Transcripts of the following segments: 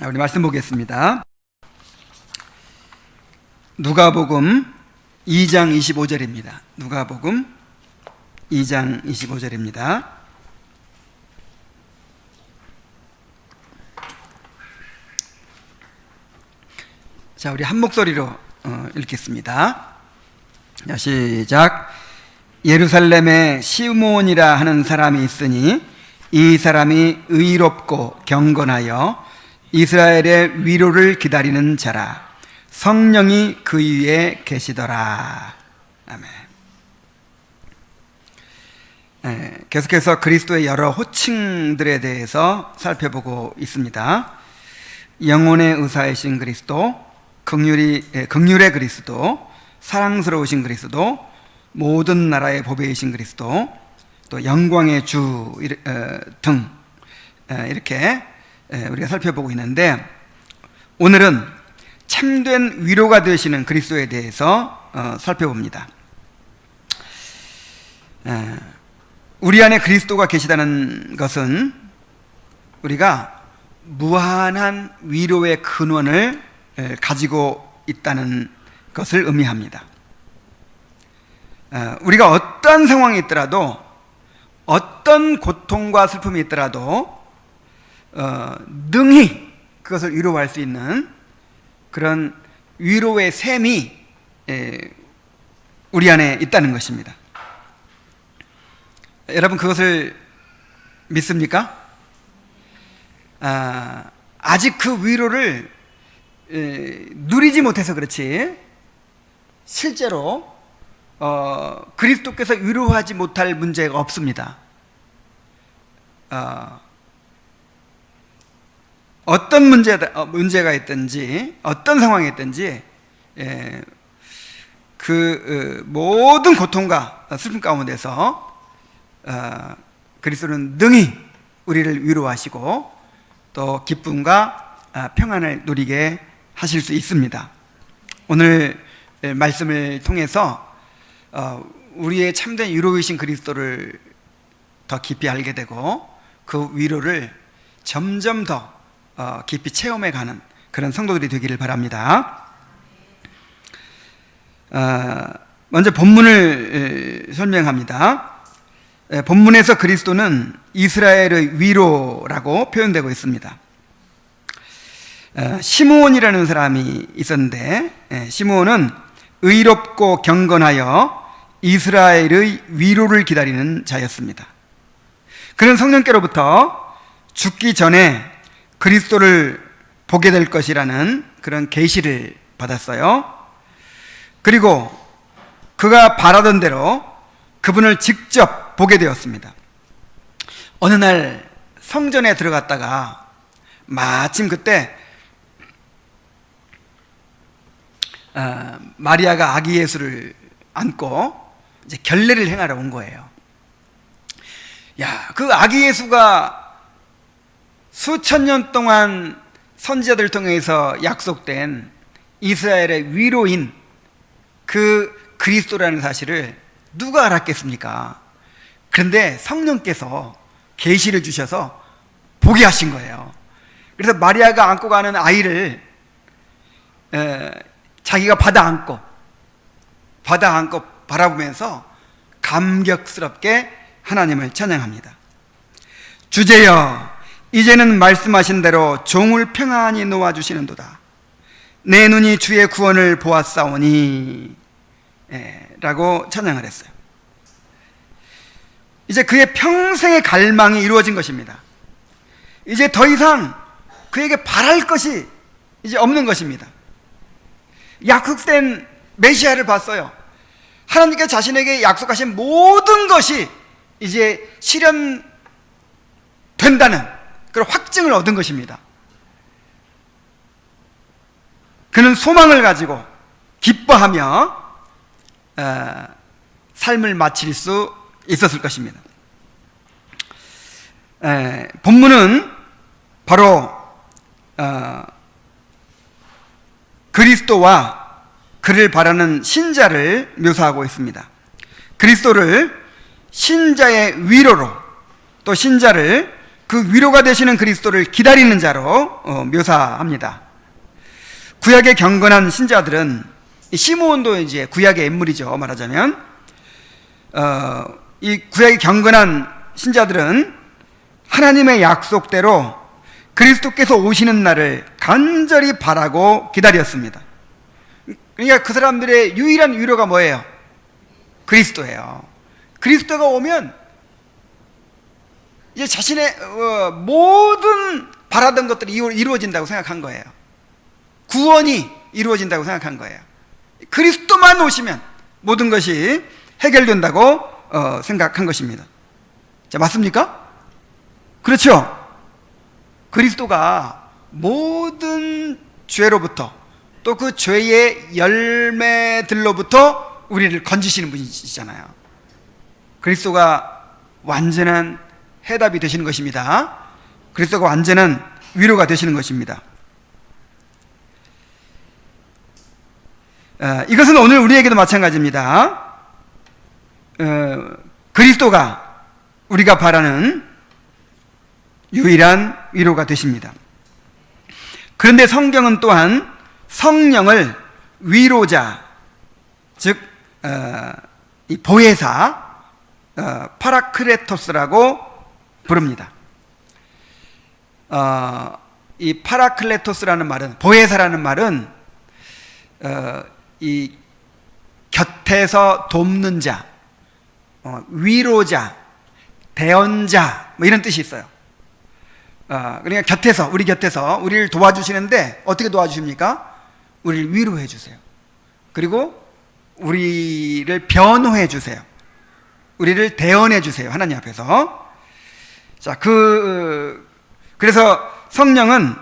우리 말씀 보겠습니다. 누가복음 2장 25절입니다. 누가복음 2장 25절입니다. 자, 우리 한 목소리로 읽겠습니다. 자, 시작. 예루살렘에 시므온이라 하는 사람이 있으니 이 사람이 의롭고 경건하여 이스라엘의 위로를 기다리는 자라. 성령이 그 위에 계시더라. 아멘. 계속해서 그리스도의 여러 호칭들에 대해서 살펴보고 있습니다. 영혼의 의사이신 그리스도, 긍휼의 그리스도, 사랑스러우신 그리스도, 모든 나라의 보배이신 그리스도, 또 영광의 주 등 이렇게 우리가 살펴보고 있는데, 오늘은 참된 위로가 되시는 그리스도에 대해서 살펴봅니다. 우리 안에 그리스도가 계시다는 것은 우리가 무한한 위로의 근원을 가지고 있다는 것을 의미합니다. 우리가 어떤 상황이 있더라도, 어떤 고통과 슬픔이 있더라도 능히 그것을 위로할 수 있는 그런 위로의 셈이 우리 안에 있다는 것입니다. 여러분, 그것을 믿습니까? 아직 그 위로를 누리지 못해서 그렇지, 실제로 그리스도께서 위로하지 못할 문제가 없습니다. 어떤 문제가 있든지, 어떤 상황이 있든지, 그 모든 고통과 슬픔 가운데서 그리스도는 능히 우리를 위로하시고 또 기쁨과 평안을 누리게 하실 수 있습니다. 오늘 말씀을 통해서 우리의 참된 위로이신 그리스도를 더 깊이 알게 되고 그 위로를 점점 더 깊이 체험해가는 그런 성도들이 되기를 바랍니다. 먼저 본문을 설명합니다. 본문에서 그리스도는 이스라엘의 위로라고 표현되고 있습니다. 시므온이라는 사람이 있었는데, 시므온은 의롭고 경건하여 이스라엘의 위로를 기다리는 자였습니다. 그는 성령께로부터 죽기 전에 그리스도를 보게 될 것이라는 그런 계시를 받았어요. 그리고 그가 바라던 대로 그분을 직접 보게 되었습니다. 어느 날 성전에 들어갔다가 마침 그때 마리아가 아기 예수를 안고 이제 결례를 행하러 온 거예요. 그 아기 예수가 수천 년 동안 선지자들 통해서 약속된 이스라엘의 위로인 그 그리스도라는 사실을 누가 알았겠습니까? 그런데 성령께서 계시를 주셔서 보게 하신 거예요. 그래서 마리아가 안고 가는 아이를 자기가 받아 안고 바라보면서 감격스럽게 하나님을 찬양합니다. 주제여, 이제는 말씀하신 대로 종을 평안히 놓아주시는도다. 내 눈이 주의 구원을 보았사오니 라고 찬양을 했어요. 이제 그의 평생의 갈망이 이루어진 것입니다. 이제 더 이상 그에게 바랄 것이 이제 없는 것입니다. 약속된 메시아를 봤어요. 하나님께서 자신에게 약속하신 모든 것이 이제 실현된다는 그런 확증을 얻은 것입니다. 그는 소망을 가지고 기뻐하며 삶을 마칠 수 있었을 것입니다. 본문은 바로 그리스도와 그를 바라는 신자를 묘사하고 있습니다. 그리스도를 신자의 위로로, 또 신자를 그 위로가 되시는 그리스도를 기다리는 자로 묘사합니다. 구약의 경건한 신자들은, 시므온도 이제 구약의 인물이죠, 말하자면. 이 구약의 경건한 신자들은 하나님의 약속대로 그리스도께서 오시는 날을 간절히 바라고 기다렸습니다. 그러니까 그 사람들의 유일한 위로가 뭐예요? 그리스도예요. 그리스도가 오면 이제 자신의 모든 바라던 것들이 이루어진다고 생각한 거예요. 구원이 이루어진다고 생각한 거예요. 그리스도만 오시면 모든 것이 해결된다고 생각한 것입니다. 자, 맞습니까? 그렇죠? 그리스도가 모든 죄로부터 또 그 죄의 열매들로부터 우리를 건지시는 분이시잖아요. 그리스도가 완전한 해답이 되시는 것입니다. 그리스도가 완전한 위로가 되시는 것입니다. 이것은 오늘 우리에게도 마찬가지입니다. 그리스도가 우리가 바라는 유일한 위로가 되십니다. 그런데 성경은 또한 성령을 위로자, 즉 이 보혜사, 파라클레토스라고 부릅니다. 이 파라클레토스라는 말은, 보혜사라는 말은 이 곁에서 돕는 자, 위로자, 대언자, 뭐 이런 뜻이 있어요. 그러니까 곁에서, 우리 곁에서 우리를 도와주시는데 어떻게 도와주십니까? 우리를 위로해 주세요. 그리고 우리를 변호해 주세요. 우리를 대언해 주세요. 하나님 앞에서. 자, 그래서 성령은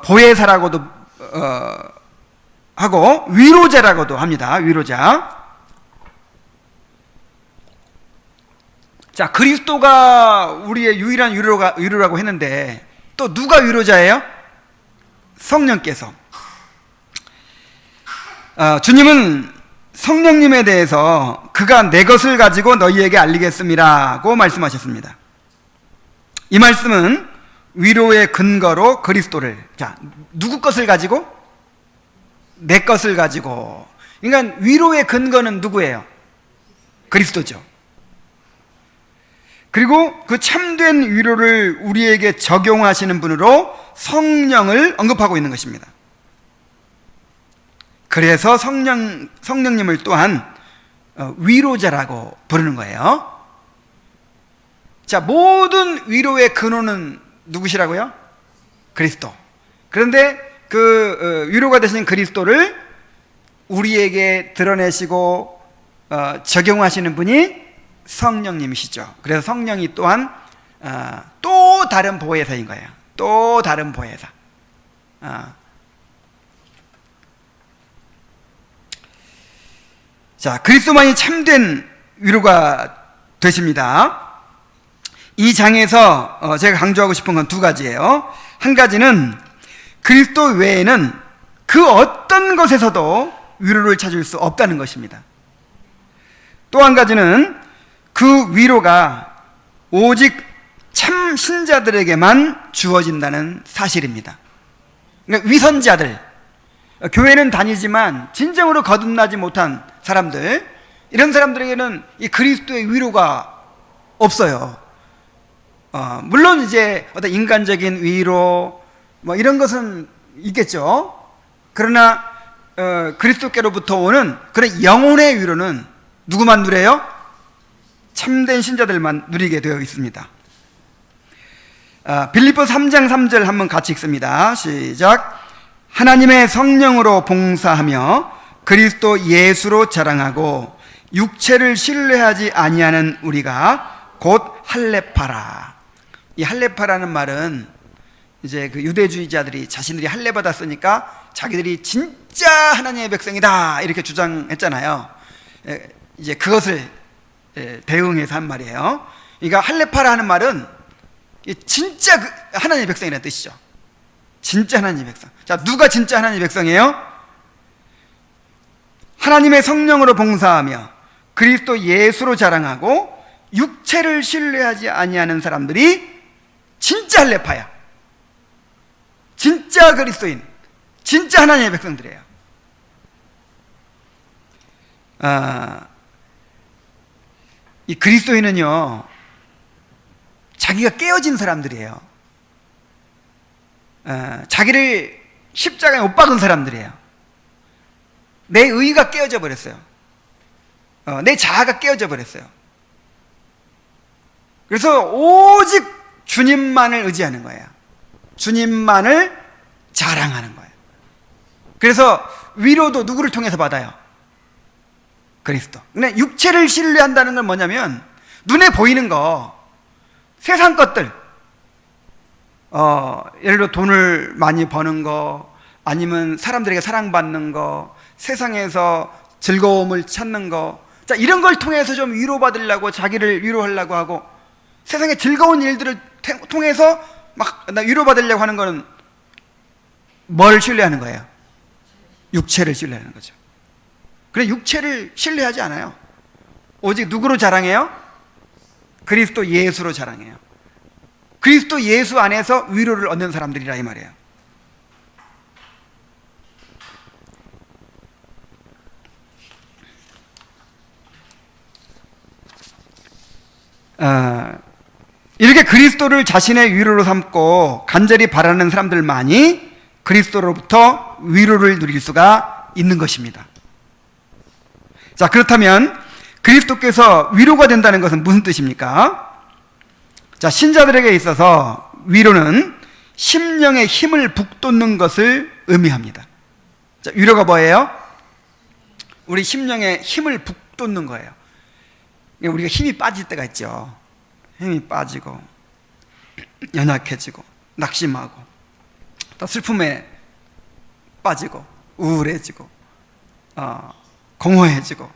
보혜사라고도 하고 위로자라고도 합니다. 위로자. 자, 그리스도가 우리의 유일한 위로라고 했는데 또 누가 위로자예요? 성령께서. 주님은 성령님에 대해서 그가 내 것을 가지고 너희에게 알리겠음이라고 말씀하셨습니다. 이 말씀은 위로의 근거로 그리스도를, 자, 누구 것을 가지고? 내 것을 가지고. 그러니까 위로의 근거는 누구예요? 그리스도죠. 그리고 그 참된 위로를 우리에게 적용하시는 분으로 성령을 언급하고 있는 것입니다. 그래서 성령님을 또한 위로자라고 부르는 거예요. 자, 모든 위로의 근원은 누구시라고요? 그리스도. 그런데 그 위로가 되신 그리스도를 우리에게 드러내시고 적용하시는 분이 성령님이시죠. 그래서 성령이 또한 또 다른 보혜사인 거예요. 또 다른 보혜사. 자, 그리스도만이 참된 위로가 되십니다. 이 장에서 제가 강조하고 싶은 건 두 가지예요. 한 가지는 그리스도 외에는 그 어떤 것에서도 위로를 찾을 수 없다는 것입니다. 또 한 가지는 그 위로가 오직 참 신자들에게만 주어진다는 사실입니다. 그러니까 위선자들, 교회는 다니지만 진정으로 거듭나지 못한 사람들, 이런 사람들에게는 이 그리스도의 위로가 없어요. 물론 이제 어떤 인간적인 위로 뭐 이런 것은 있겠죠. 그러나 그리스도께로부터 오는 그런 영혼의 위로는 누구만 누려요? 참된 신자들만 누리게 되어 있습니다. 빌립보 3장 3절 한번 같이 읽습니다. 시작. 하나님의 성령으로 봉사하며 그리스도 예수로 자랑하고 육체를 신뢰하지 아니하는 우리가 곧 할례파라. 이 할례파라는 말은 이제 그 유대주의자들이 자신들이 할례 받았으니까 자기들이 진짜 하나님의 백성이다 이렇게 주장했잖아요. 이제 그것을 대응해서 한 말이에요. 그러니까 할례파라는 말은 진짜 하나님의 백성이라는 뜻이죠. 진짜 하나님의 백성. 자, 누가 진짜 하나님의 백성이에요? 하나님의 성령으로 봉사하며 그리스도 예수로 자랑하고 육체를 신뢰하지 아니하는 사람들이 진짜 할례파야. 진짜 그리스도인, 진짜 하나님의 백성들이에요. 이 그리스도인은요, 자기가 깨어진 사람들이에요. 자기를 십자가에 못 박은 사람들이에요. 내 의가 깨어져 버렸어요. 내 자아가 깨어져 버렸어요. 그래서 오직 주님만을 의지하는 거예요. 주님만을 자랑하는 거예요. 그래서 위로도 누구를 통해서 받아요? 그리스도. 근데 육체를 신뢰한다는 건 뭐냐면 눈에 보이는 거, 세상 것들, 예를 들어 돈을 많이 버는 거, 아니면 사람들에게 사랑받는 거, 세상에서 즐거움을 찾는 거, 자, 이런 걸 통해서 좀 위로받으려고, 자기를 위로하려고 하고, 세상의 즐거운 일들을 통해서 막 위로받으려고 하는 거는 뭘 신뢰하는 거예요? 육체를 신뢰하는 거죠. 그래, 육체를 신뢰하지 않아요. 오직 누구로 자랑해요? 그리스도 예수로 자랑해요. 그리스도 예수 안에서 위로를 얻는 사람들이라 이 말이에요. 이렇게 그리스도를 자신의 위로로 삼고 간절히 바라는 사람들만이 그리스도로부터 위로를 누릴 수가 있는 것입니다. 자, 그렇다면 그리스도께서 위로가 된다는 것은 무슨 뜻입니까? 자, 신자들에게 있어서 위로는 심령의 힘을 북돋는 것을 의미합니다. 자, 위로가 뭐예요? 우리 심령의 힘을 북돋는 거예요. 우리가 힘이 빠질 때가 있죠. 힘이 빠지고 연약해지고 낙심하고 또 슬픔에 빠지고 우울해지고 공허해지고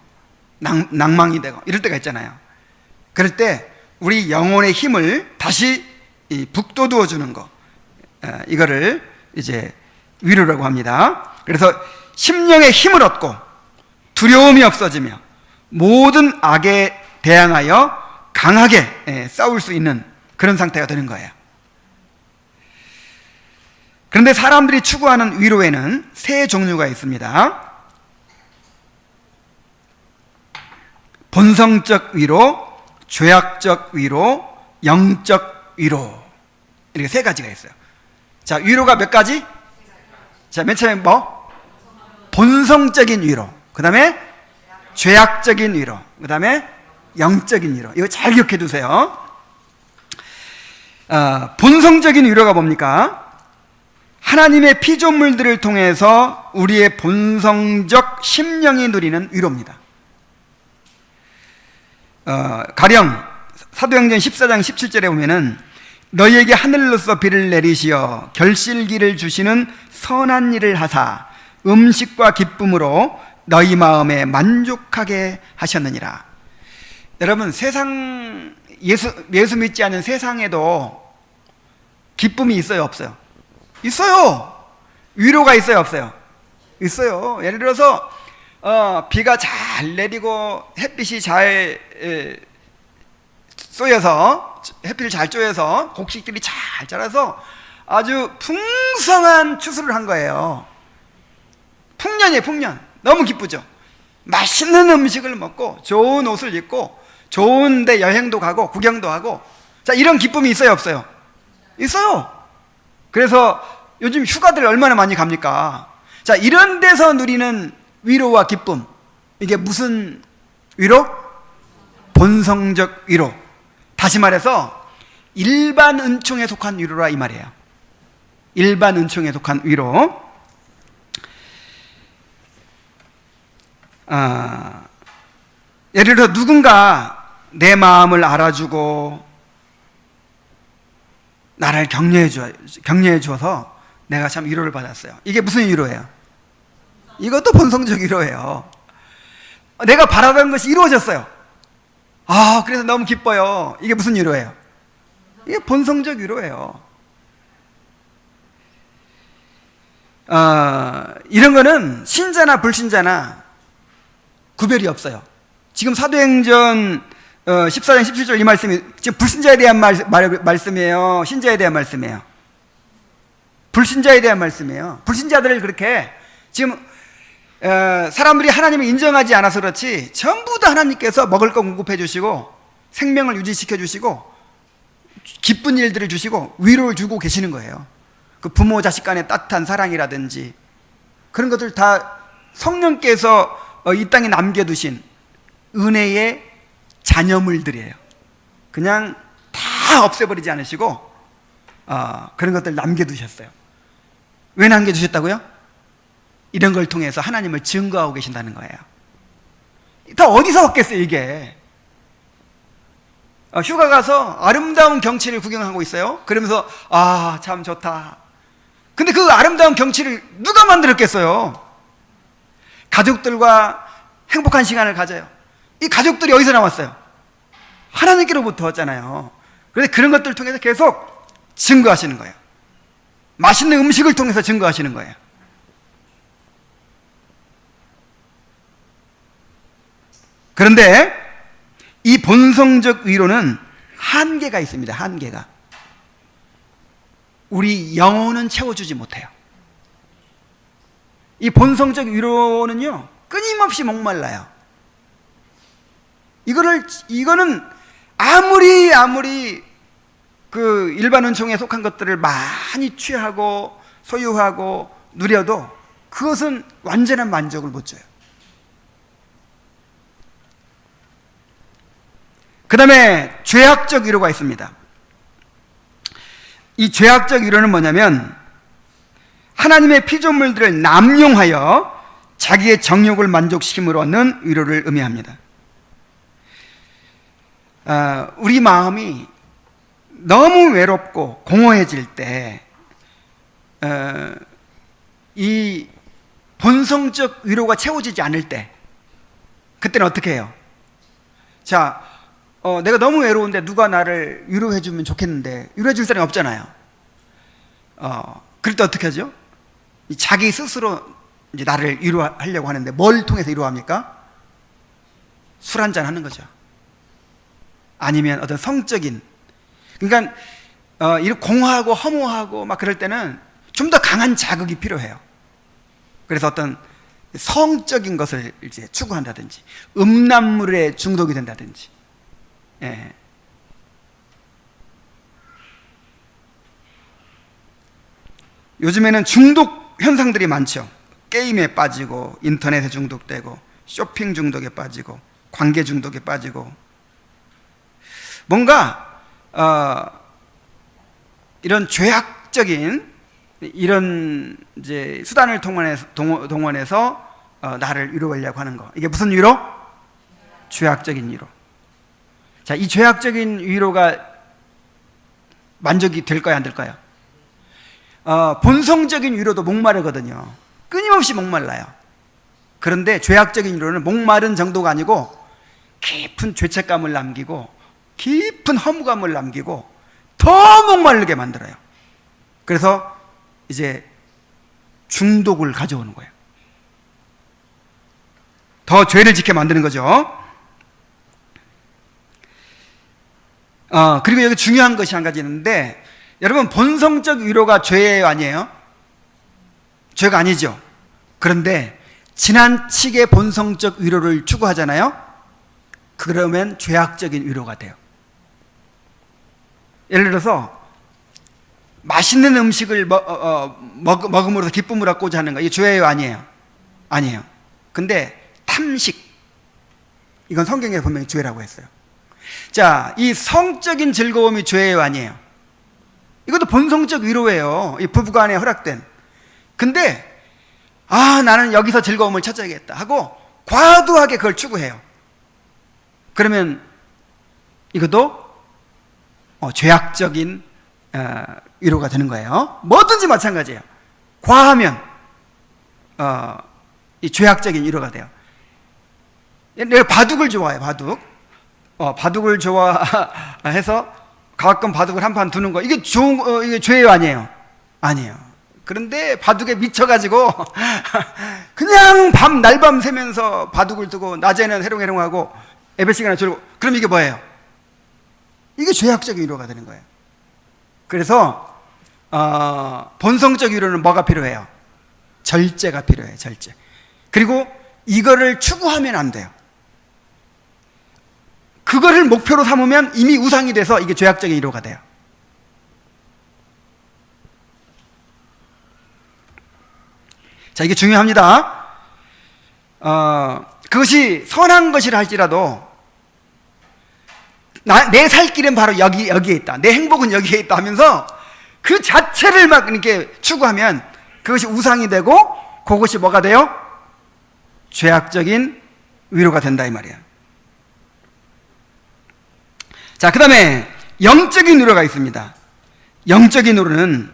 낭망이 되고 이럴 때가 있잖아요. 그럴 때 우리 영혼의 힘을 다시 북돋워 주는 거, 이거를 이제 위로라고 합니다. 그래서 심령의 힘을 얻고 두려움이 없어지며 모든 악에 대항하여 강하게 싸울 수 있는 그런 상태가 되는 거예요. 그런데 사람들이 추구하는 위로에는 세 종류가 있습니다. 본성적 위로, 죄악적 위로, 영적 위로, 이렇게 세 가지가 있어요. 자, 위로가 몇 가지? 자, 맨 처음에 뭐? 본성적인 위로, 그 다음에 죄악적인 위로, 그 다음에 영적인 위로. 이거 잘 기억해 두세요. 본성적인 위로가 뭡니까? 하나님의 피조물들을 통해서 우리의 본성적 심령이 누리는 위로입니다. 가령 사도행전 14장 17절에 보면은 너희에게 하늘로서 비를 내리시어 결실기를 주시는 선한 일을 하사 음식과 기쁨으로 너희 마음에 만족하게 하셨느니라. 여러분, 세상 예수 믿지 않은 세상에도 기쁨이 있어요, 없어요? 있어요. 위로가 있어요, 없어요? 있어요. 예를 들어서 비가 잘 내리고 햇빛이 잘 쏘여서, 햇빛을 잘 쬐어서 곡식들이 잘 자라서 아주 풍성한 추수를 한 거예요. 풍년이에요, 풍년. 너무 기쁘죠. 맛있는 음식을 먹고 좋은 옷을 입고 좋은 데 여행도 가고 구경도 하고, 자, 이런 기쁨이 있어요, 없어요? 있어요. 그래서 요즘 휴가들 얼마나 많이 갑니까? 자, 이런 데서 누리는 위로와 기쁨, 이게 무슨 위로? 본성적 위로. 다시 말해서 일반 은총에 속한 위로라 이 말이에요. 일반 은총에 속한 위로. 예를 들어 누군가 내 마음을 알아주고 나를 격려해 주어서 내가 참 위로를 받았어요. 이게 무슨 위로예요? 이것도 본성적 위로예요. 내가 바라던 것이 이루어졌어요. 그래서 너무 기뻐요. 이게 무슨 위로예요? 이게 본성적 위로예요. 이런 거는 신자나 불신자나 구별이 없어요. 지금 사도행전 14장 17절 이 말씀이 지금 불신자에 대한 말씀이에요? 신자에 대한 말씀이에요? 불신자에 대한 말씀이에요. 불신자들을 그렇게 지금 사람들이 하나님을 인정하지 않아서 그렇지 전부 다 하나님께서 먹을 거 공급해 주시고 생명을 유지시켜 주시고 기쁜 일들을 주시고 위로를 주고 계시는 거예요. 그 부모 자식 간의 따뜻한 사랑이라든지 그런 것들 다 성령께서 이 땅에 남겨두신 은혜의 자녀물들이에요. 그냥 다 없애버리지 않으시고 그런 것들 남겨두셨어요. 왜 남겨두셨다고요? 이런 걸 통해서 하나님을 증거하고 계신다는 거예요. 다 어디서 얻겠어요 이게? 휴가 가서 아름다운 경치를 구경하고 있어요. 그러면서 참 좋다. 근데 그 아름다운 경치를 누가 만들었겠어요? 가족들과 행복한 시간을 가져요. 이 가족들이 어디서 나왔어요? 하나님께로부터 왔잖아요. 그래서 그런 것들을 통해서 계속 증거하시는 거예요. 맛있는 음식을 통해서 증거하시는 거예요. 그런데 이 본성적 위로는 한계가 있습니다. 한계가. 우리 영혼은 채워주지 못해요. 이 본성적 위로는요 끊임없이 목말라요. 이거는 아무리 그 일반 은총에 속한 것들을 많이 취하고 소유하고 누려도 그것은 완전한 만족을 못 줘요. 그 다음에 죄악적 위로가 있습니다. 이 죄악적 위로는 뭐냐면 하나님의 피조물들을 남용하여 자기의 정욕을 만족시킴으로 얻는 위로를 의미합니다. 우리 마음이 너무 외롭고 공허해질 때 이 본성적 위로가 채워지지 않을 때 그때는 어떻게 해요? 자, 내가 너무 외로운데 누가 나를 위로해 주면 좋겠는데 위로해 줄 사람이 없잖아요. 그럴 때 어떻게 하죠? 자기 스스로 이제 나를 위로하려고 하는데 뭘 통해서 위로합니까? 술 한잔 하는 거죠. 아니면 어떤 성적인, 그러니까 이렇게 공허하고 허무하고 막 그럴 때는 좀 더 강한 자극이 필요해요. 그래서 어떤 성적인 것을 이제 추구한다든지 음란물에 중독이 된다든지. 예. 요즘에는 중독 현상들이 많죠. 게임에 빠지고 인터넷에 중독되고 쇼핑 중독에 빠지고 관계 중독에 빠지고 뭔가 이런 죄악적인 이런 이제 수단을 동원해서 나를 위로하려고 하는 거. 이게 무슨 위로? 죄악적인 위로. 자, 이 죄악적인 위로가 만족이 될까요, 안 될까요? 본성적인 위로도 목마르거든요. 끊임없이 목말라요. 그런데 죄악적인 위로는 목마른 정도가 아니고 깊은 죄책감을 남기고 깊은 허무감을 남기고 더 목마르게 만들어요. 그래서 이제 중독을 가져오는 거예요. 더 죄를 짓게 만드는 거죠. 그리고 여기 중요한 것이 한 가지 있는데, 여러분, 본성적 위로가 죄예요, 아니에요? 죄가 아니죠. 그런데 지나치게 본성적 위로를 추구하잖아요. 그러면 죄악적인 위로가 돼요. 예를 들어서 맛있는 음식을 먹음으로써 기쁨을 얻고자 하는 거, 이게 죄예요, 아니에요? 아니에요. 근데 탐식, 이건 성경에 분명히 죄라고 했어요. 자, 이 성적인 즐거움이 죄예요, 아니에요? 이것도 본성적 위로예요. 이 부부간에 허락된. 근데 나는 여기서 즐거움을 찾아야겠다 하고 과도하게 그걸 추구해요. 그러면 이것도 죄악적인 위로가 되는 거예요. 뭐든지 마찬가지예요. 과하면 이 죄악적인 위로가 돼요. 내가 바둑을 좋아해요. 바둑을 좋아해서 가끔 바둑을 한 판 두는 거, 이게 이게 죄예요, 아니에요? 아니에요. 그런데 바둑에 미쳐가지고 그냥 날밤 새면서 바둑을 두고 낮에는 해롱해롱하고 예배 시간에 졸고, 그럼 이게 뭐예요? 이게 죄악적인 위로가 되는 거예요. 그래서 본성적 위로는 뭐가 필요해요? 절제가 필요해요. 절제. 그리고 이거를 추구하면 안 돼요. 그거를 목표로 삼으면 이미 우상이 돼서 이게 죄악적인 위로가 돼요. 자, 이게 중요합니다. 그것이 선한 것이라 할지라도 내 살 길은 바로 여기에 있다, 내 행복은 여기에 있다 하면서 그 자체를 막 이렇게 추구하면 그것이 우상이 되고 그것이 뭐가 돼요? 죄악적인 위로가 된다 이 말이에요. 자, 그 다음에 영적인 위로가 있습니다. 영적인 위로는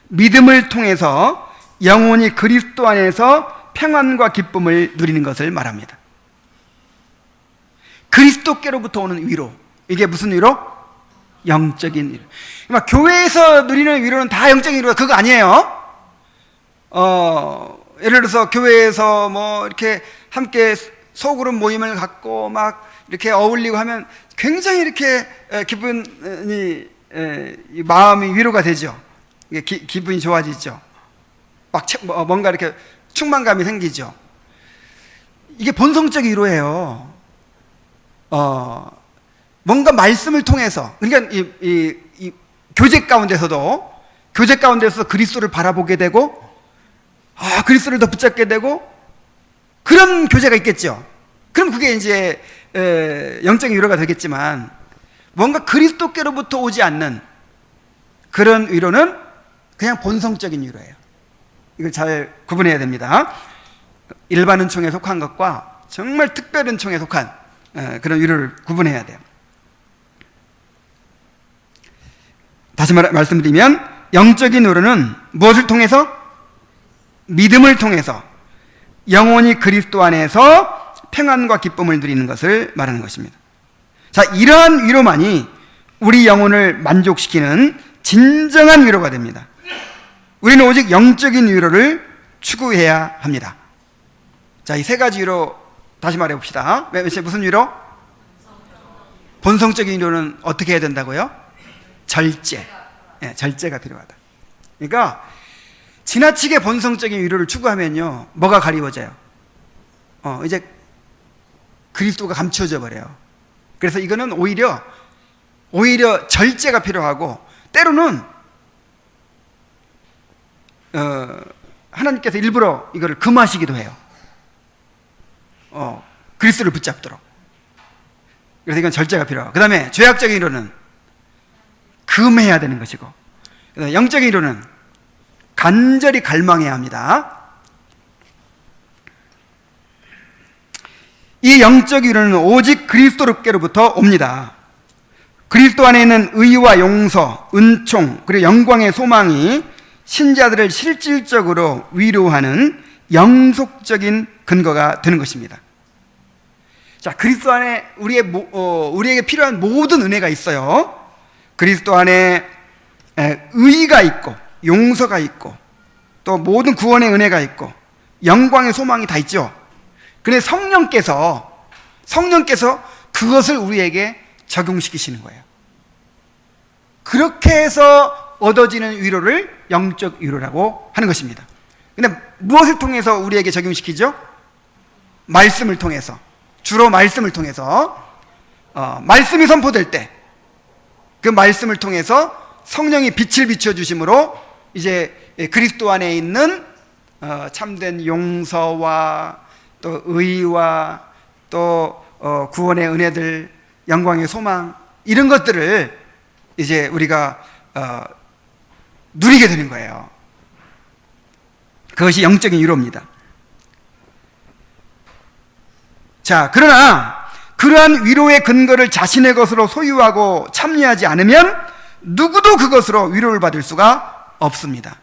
믿음을 통해서 영혼이 그리스도 안에서 평안과 기쁨을 누리는 것을 말합니다. 그리스도께로부터 오는 위로, 이게 무슨 위로? 영적인 위로. 그러니까 교회에서 누리는 위로는 다 영적인 위로가 그거 아니에요. 예를 들어서 교회에서 뭐 이렇게 함께 소그룹 모임을 갖고 막 이렇게 어울리고 하면 굉장히 이렇게 기분이, 마음이 위로가 되죠. 기분이 좋아지죠. 막 뭔가 이렇게 충만감이 생기죠. 이게 본성적 위로예요. 뭔가 말씀을 통해서, 그러니까 이 교제 가운데서도 그리스도를 바라보게 되고, 그리스도를 더 붙잡게 되고, 그런 교제가 있겠죠. 그럼 그게 이제 영적인 위로가 되겠지만, 뭔가 그리스도께로부터 오지 않는 그런 위로는 그냥 본성적인 위로예요. 이걸 잘 구분해야 됩니다. 일반 은총에 속한 것과 정말 특별 은총에 속한 그런 위로를 구분해야 돼요. 다시 말씀드리면 영적인 위로는 무엇을 통해서? 믿음을 통해서 영혼이 그리스도 안에서 평안과 기쁨을 누리는 것을 말하는 것입니다. 자, 이러한 위로만이 우리 영혼을 만족시키는 진정한 위로가 됩니다. 우리는 오직 영적인 위로를 추구해야 합니다. 자, 이 세 가지 위로 다시 말해 봅시다. 무슨 위로? 본성적인 위로는 어떻게 해야 된다고요? 절제. 절제가 필요하다. 그러니까 지나치게 본성적인 위로를 추구하면요, 뭐가 가리워져요? 이제 그리스도가 감추어져 버려요. 그래서 이거는 오히려 절제가 필요하고, 때로는 하나님께서 일부러 이거를 금하시기도 해요. 그리스도를 붙잡도록. 그래서 이건 절제가 필요하고, 그 다음에 죄악적인 위로는 금해야 되는 것이고, 영적인 위로는 간절히 갈망해야 합니다. 이 영적 위로는 오직 그리스도께로부터 옵니다. 그리스도 안에 있는 의와 용서, 은총, 그리고 영광의 소망이 신자들을 실질적으로 위로하는 영속적인 근거가 되는 것입니다. 자, 그리스도 안에 우리에게 필요한 모든 은혜가 있어요. 그리스도 안에 의가 있고, 용서가 있고, 또 모든 구원의 은혜가 있고, 영광의 소망이 다 있죠. 그런데 성령께서 그것을 우리에게 적용시키시는 거예요. 그렇게 해서 얻어지는 위로를 영적 위로라고 하는 것입니다. 근데 무엇을 통해서 우리에게 적용시키죠? 말씀을 통해서, 주로 말씀을 통해서, 말씀이 선포될 때 그 말씀을 통해서 성령이 빛을 비춰주심으로 이제 그리스도 안에 있는 참된 용서와 또 의와 또 구원의 은혜들, 영광의 소망, 이런 것들을 이제 우리가 누리게 되는 거예요. 그것이 영적인 위로입니다. 자, 그러나 그러한 위로의 근거를 자신의 것으로 소유하고 참여하지 않으면 누구도 그것으로 위로를 받을 수가 없습니다.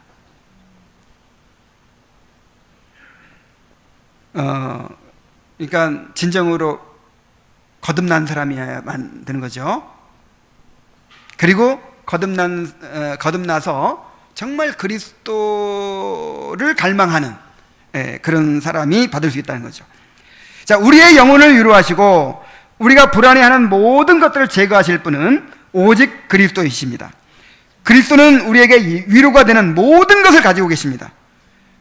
그러니까 진정으로 거듭난 사람이야만 되는 거죠. 그리고 거듭나서 정말 그리스도를 갈망하는 그런 사람이 받을 수 있다는 거죠. 자, 우리의 영혼을 위로하시고 우리가 불안해하는 모든 것들을 제거하실 분은 오직 그리스도이십니다. 그리스도는 우리에게 위로가 되는 모든 것을 가지고 계십니다.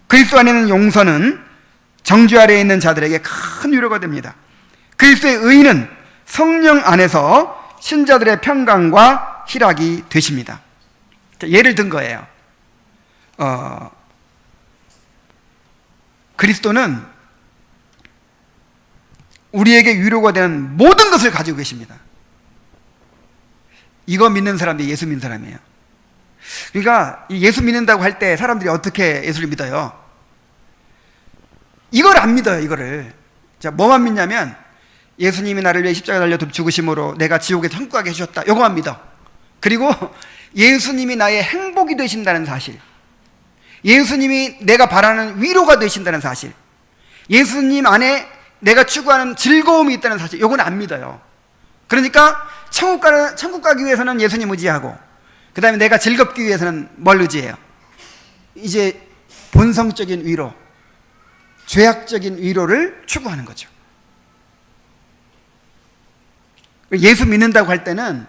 그리스도 안에 있는 용서는 정죄 아래에 있는 자들에게 큰 위로가 됩니다. 그리스도의 의는 성령 안에서 신자들의 평강과 희락이 되십니다. 예를 든 거예요. 그리스도는 우리에게 위로가 되는 모든 것을 가지고 계십니다. 이거 믿는 사람들이 예수 믿는 사람이에요. 그러니까 예수 믿는다고 할 때 사람들이 어떻게 예수를 믿어요? 이걸 안 믿어요. 이거를. 자, 뭐만 믿냐면 예수님이 나를 위해 십자가 달려 죽으심으로 내가 지옥에서 천국 가게 해주셨다. 이거만 믿어. 그리고 예수님이 나의 행복이 되신다는 사실, 예수님이 내가 바라는 위로가 되신다는 사실, 예수님 안에 내가 추구하는 즐거움이 있다는 사실, 이건 안 믿어요. 그러니까 천국 가기 위해서는 예수님 의지하고, 그 다음에 내가 즐겁기 위해서는 뭘 의지해요? 이제 본성적인 위로, 죄악적인 위로를 추구하는 거죠. 예수 믿는다고 할 때는,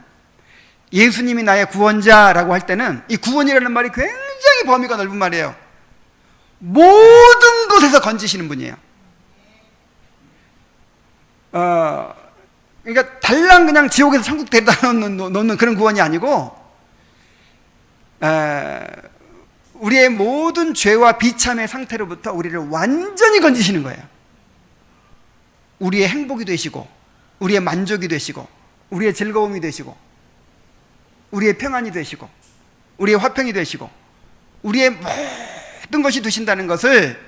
예수님이 나의 구원자라고 할 때는, 이 구원이라는 말이 굉장히 범위가 넓은 말이에요. 모든 것에서 건지시는 분이에요. 그러니까 달랑 그냥 지옥에서 천국 데려다 놓는 그런 구원이 아니고, 우리의 모든 죄와 비참의 상태로부터 우리를 완전히 건지시는 거예요. 우리의 행복이 되시고, 우리의 만족이 되시고, 우리의 즐거움이 되시고, 우리의 평안이 되시고, 우리의 화평이 되시고, 우리의 모든 것이 되신다는 것을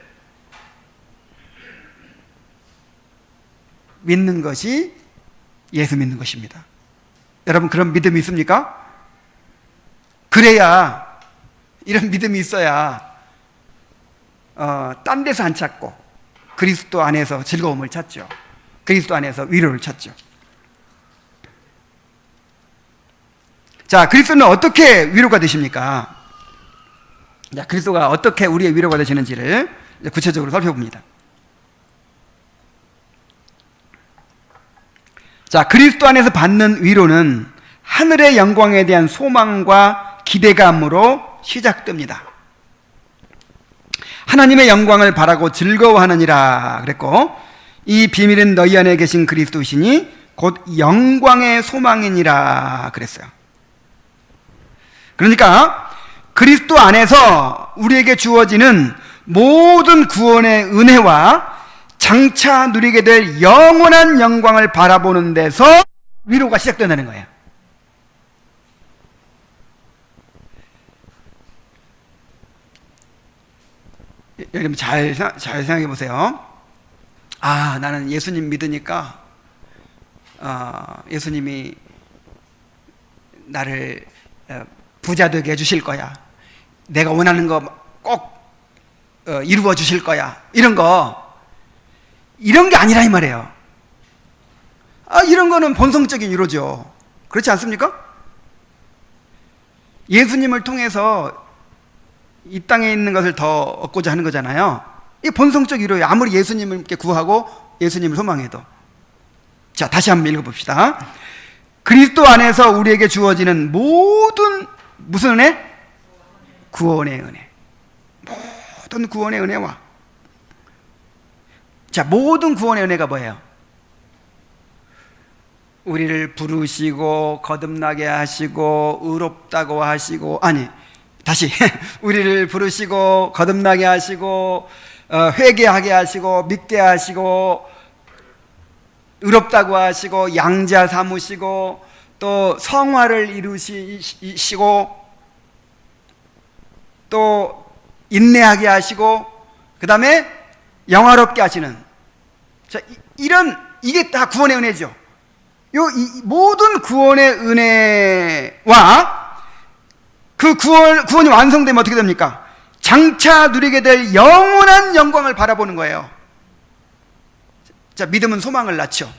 믿는 것이 예수 믿는 것입니다. 여러분, 그런 믿음이 있습니까? 그래야, 이런 믿음이 있어야 딴 데서 안 찾고 그리스도 안에서 즐거움을 찾죠. 그리스도 안에서 위로를 찾죠. 자, 그리스도는 어떻게 위로가 되십니까? 자, 그리스도가 어떻게 우리의 위로가 되시는지를 구체적으로 살펴봅니다. 자, 그리스도 안에서 받는 위로는 하늘의 영광에 대한 소망과 기대감으로 시작됩니다. 하나님의 영광을 바라고 즐거워하느니라 그랬고, 이 비밀은 너희 안에 계신 그리스도시니 곧 영광의 소망이니라 그랬어요. 그러니까 그리스도 안에서 우리에게 주어지는 모든 구원의 은혜와 장차 누리게 될 영원한 영광을 바라보는 데서 위로가 시작된다는 거예요. 여러분 잘 생각해 보세요. 아, 나는 예수님 믿으니까 예수님이 나를 부자 되게 해주실 거야. 내가 원하는 거 꼭 이루어 주실 거야. 이런 게 아니라 이 말이에요. 이런 거는 본성적인 위로죠. 그렇지 않습니까? 예수님을 통해서 이 땅에 있는 것을 더 얻고자 하는 거잖아요. 이 본성적 위로예요. 아무리 예수님을 구하고 예수님을 소망해도. 자, 다시 한번 읽어봅시다. 그리스도 안에서 우리에게 주어지는 모든 무슨 은혜? 구원의 은혜. 모든 구원의 은혜와, 자, 모든 구원의 은혜가 뭐예요? 우리를 부르시고 거듭나게 하시고 의롭다고 하시고, 아니 다시 우리를 부르시고 거듭나게 하시고 회개하게 하시고 믿게 하시고 의롭다고 하시고 양자 삼으시고 또 성화를 이루시고 또 인내하게 하시고 그 다음에 영화롭게 하시는, 자, 이게 다 구원의 은혜죠. 이 모든 구원의 은혜와 그 구원이 완성되면 어떻게 됩니까? 장차 누리게 될 영원한 영광을 바라보는 거예요. 자, 믿음은 소망을 낳죠.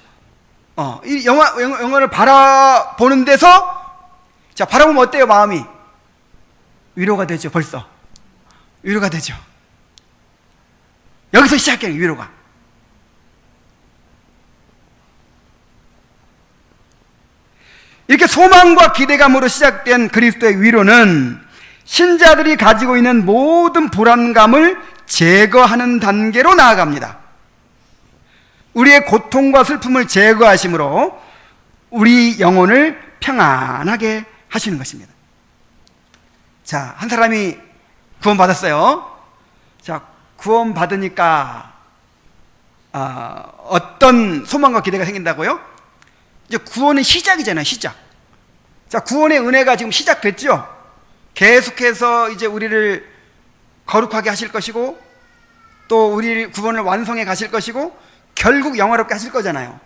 이 영광을 바라보는 데서, 자, 바라보면 어때요? 마음이 위로가 되죠. 벌써 위로가 되죠. 여기서 시작해요. 위로가. 이렇게 소망과 기대감으로 시작된 그리스도의 위로는 신자들이 가지고 있는 모든 불안감을 제거하는 단계로 나아갑니다. 우리의 고통과 슬픔을 제거하심으로 우리 영혼을 평안하게 하시는 것입니다. 자, 한 사람이 구원받았어요. 자, 구원받으니까 어떤 소망과 기대가 생긴다고요? 이제 구원은 시작이잖아요, 시작. 자, 구원의 은혜가 지금 시작됐죠? 계속해서 이제 우리를 거룩하게 하실 것이고, 또 우리 구원을 완성해 가실 것이고, 결국 영화롭게 하실 거잖아요.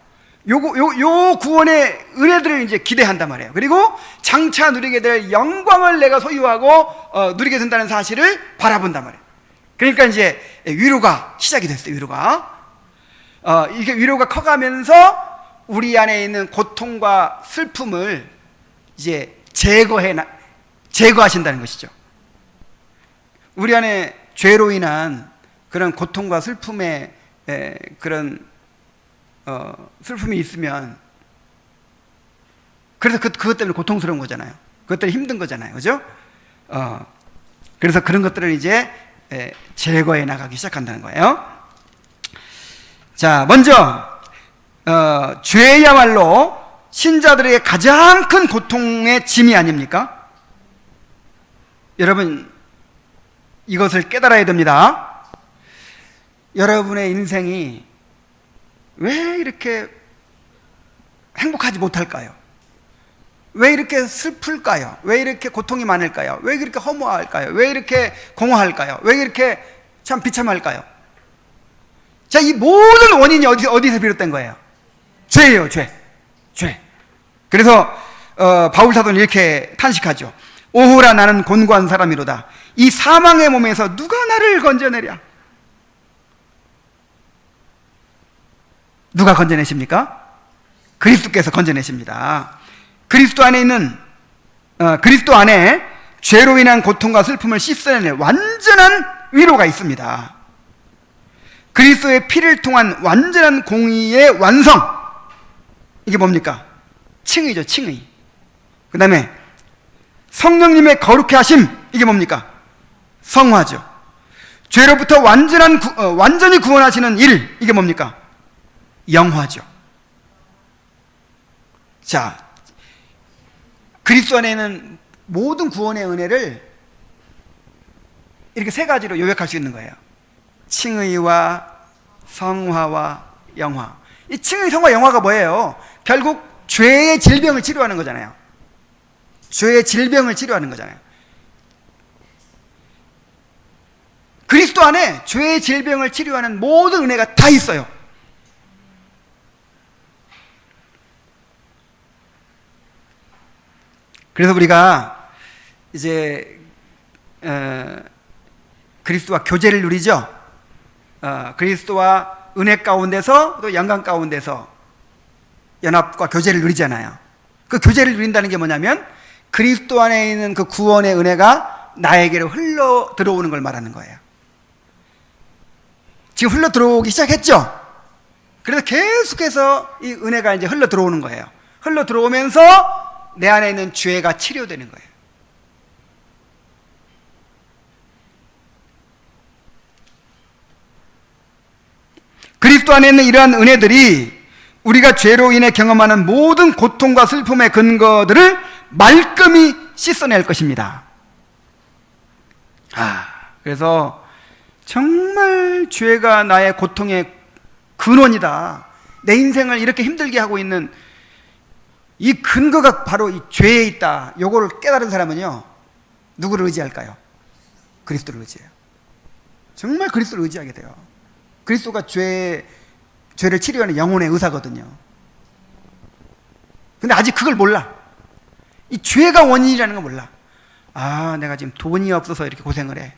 요 구원의 은혜들을 이제 기대한단 말이에요. 그리고 장차 누리게 될 영광을 내가 소유하고 누리게 된다는 사실을 바라본단 말이에요. 그러니까 이제 위로가 시작이 됐어요. 이게 위로가 커가면서 우리 안에 있는 고통과 슬픔을 이제 제거하신다는 것이죠. 우리 안에 죄로 인한 그런 고통과 슬픔의 그런 슬픔이 있으면, 그래서 그것 때문에 고통스러운 거잖아요. 그것 때문에 힘든 거잖아요. 그죠? 그래서 그런 것들을 이제 제거해 나가기 시작한다는 거예요. 자, 먼저 죄야말로 신자들에게 가장 큰 고통의 짐이 아닙니까? 여러분, 이것을 깨달아야 됩니다. 여러분의 인생이 왜 이렇게 행복하지 못할까요? 왜 이렇게 슬플까요? 왜 이렇게 고통이 많을까요? 왜 이렇게 허무할까요? 왜 이렇게 공허할까요? 왜 이렇게 참 비참할까요? 자, 이 모든 원인이 어디서 비롯된 거예요? 죄예요, 죄. 그래서 바울 사도는 이렇게 탄식하죠. 오호라, 나는 곤고한 사람이로다. 이 사망의 몸에서 누가 나를 건져내랴? 누가 건져내십니까? 그리스도께서 건져내십니다. 그리스도 안에 죄로 인한 고통과 슬픔을 씻어내는 완전한 위로가 있습니다. 그리스도의 피를 통한 완전한 공의의 완성, 이게 뭡니까? 칭의죠, 칭의. 그 다음에 성령님의 거룩해 하심, 이게 뭡니까? 성화죠. 죄로부터 완전히 구원하시는 일, 이게 뭡니까? 영화죠. 자, 그리스도 안에 있는 모든 구원의 은혜를 이렇게 세 가지로 요약할 수 있는 거예요. 칭의와 성화와 영화. 이 칭의, 성화, 영화가 뭐예요? 결국 죄의 질병을 치료하는 거잖아요. 죄의 질병을 치료하는 거잖아요. 그리스도 안에 죄의 질병을 치료하는 모든 은혜가 다 있어요. 그래서 우리가 이제 그리스도와 교제를 누리죠. 그리스도와 은혜 가운데서 또 영광 가운데서 연합과 교제를 누리잖아요. 그 교제를 누린다는 게 뭐냐면 그리스도 안에 있는 그 구원의 은혜가 나에게로 흘러 들어오는 걸 말하는 거예요. 지금 흘러 들어오기 시작했죠. 그래서 계속해서 이 은혜가 이제 흘러 들어오는 거예요. 흘러 들어오면서 내 안에 있는 죄가 치료되는 거예요. 그리스도 안에 있는 이러한 은혜들이 우리가 죄로 인해 경험하는 모든 고통과 슬픔의 근거들을 말끔히 씻어낼 것입니다. 그래서 정말 죄가 나의 고통의 근원이다. 내 인생을 이렇게 힘들게 하고 있는 이 근거가 바로 이 죄에 있다. 요거를 깨달은 사람은요, 누구를 의지할까요? 그리스도를 의지해요. 정말 그리스도를 의지하게 돼요. 그리스도가 죄를 치료하는 영혼의 의사거든요. 근데 아직 그걸 몰라. 이 죄가 원인이라는 걸 몰라. 내가 지금 돈이 없어서 이렇게 고생을 해.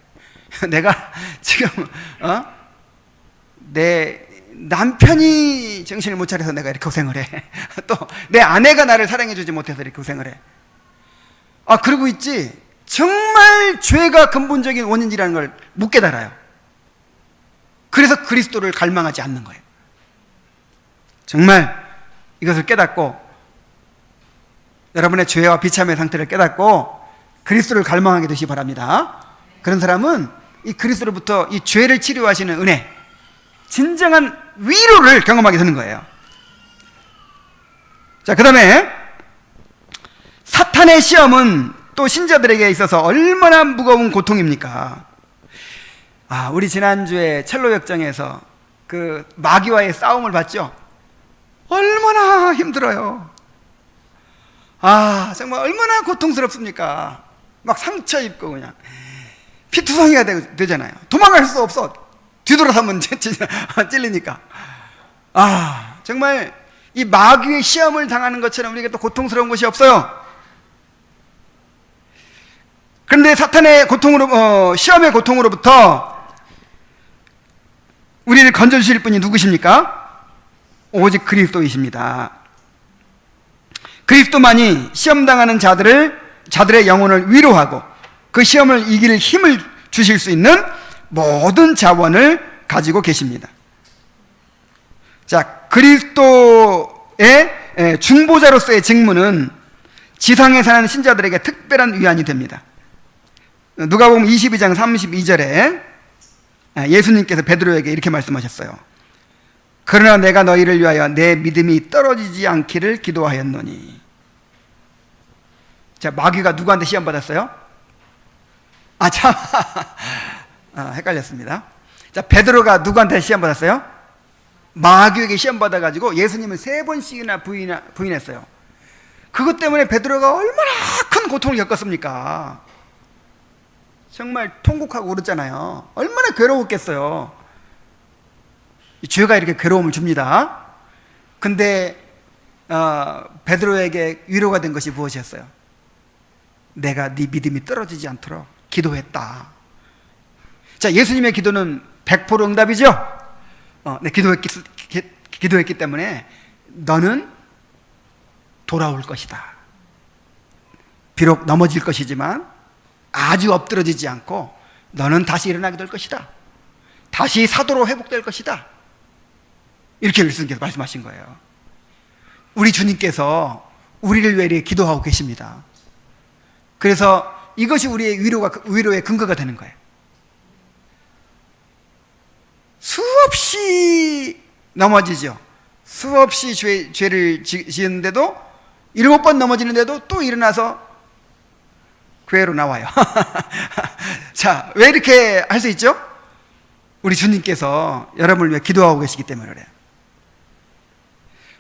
내가 지금 내 남편이 정신을 못 차려서 내가 이렇게 고생을 해. 또 내 아내가 나를 사랑해주지 못해서 이렇게 고생을 해. 그러고 있지, 정말 죄가 근본적인 원인이라는 걸 못 깨달아요. 그래서 그리스도를 갈망하지 않는 거예요. 정말 이것을 깨닫고 여러분의 죄와 비참의 상태를 깨닫고 그리스도를 갈망하게 되시기 바랍니다. 그런 사람은 이 그리스도로부터 이 죄를 치료하시는 은혜, 진정한 위로를 경험하게 되는 거예요. 자, 그 다음에 사탄의 시험은 또 신자들에게 있어서 얼마나 무거운 고통입니까? 우리 지난주에 첼로 역정에서 그 마귀와의 싸움을 봤죠? 얼마나 힘들어요. 정말 얼마나 고통스럽습니까? 막 상처 입고 그냥 피투성이가 되잖아요. 도망갈 수 없어. 뒤돌아서면 찔리니까. 정말 이 마귀의 시험을 당하는 것처럼 우리에게 또 고통스러운 것이 없어요. 그런데 사탄의 시험의 고통으로부터 우리를 건져주실 분이 누구십니까? 오직 그리스도이십니다. 그리스도만이 시험당하는 자들의 영혼을 위로하고 그 시험을 이길 힘을 주실 수 있는 모든 자원을 가지고 계십니다. 자, 그리스도의 중보자로서의 직무는 지상에 사는 신자들에게 특별한 위안이 됩니다. 누가복음 22장 32절에 예수님께서 베드로에게 이렇게 말씀하셨어요. 그러나 내가 너희를 위하여 내 믿음이 떨어지지 않기를 기도하였노니. 자, 마귀가 누구한테 시험 받았어요? 헷갈렸습니다. 자, 베드로가 누구한테 시험 받았어요? 마귀에게 시험 받아가지고 예수님을 3번씩이나 부인했어요. 그것 때문에 베드로가 얼마나 큰 고통을 겪었습니까? 정말 통곡하고 울었잖아요. 얼마나 괴로웠겠어요. 죄가 이렇게 괴로움을 줍니다. 근데 베드로에게 위로가 된 것이 무엇이었어요? 내가 네 믿음이 떨어지지 않도록 기도했다. 자, 예수님의 기도는 100% 응답이죠? 기도했기 때문에 너는 돌아올 것이다. 비록 넘어질 것이지만 아주 엎드러지지 않고 너는 다시 일어나게 될 것이다. 다시 사도로 회복될 것이다. 이렇게 예수님께서 말씀하신 거예요. 우리 주님께서 우리를 위해 이렇게 기도하고 계십니다. 그래서 이것이 우리의 위로의 근거가 되는 거예요. 수없이 넘어지죠. 수없이 죄를 지었는데도 7번 넘어지는데도 또 일어나서 교회로 나와요. 자, 왜 이렇게 할 수 있죠? 우리 주님께서 여러분을 위해 기도하고 계시기 때문에 그래요.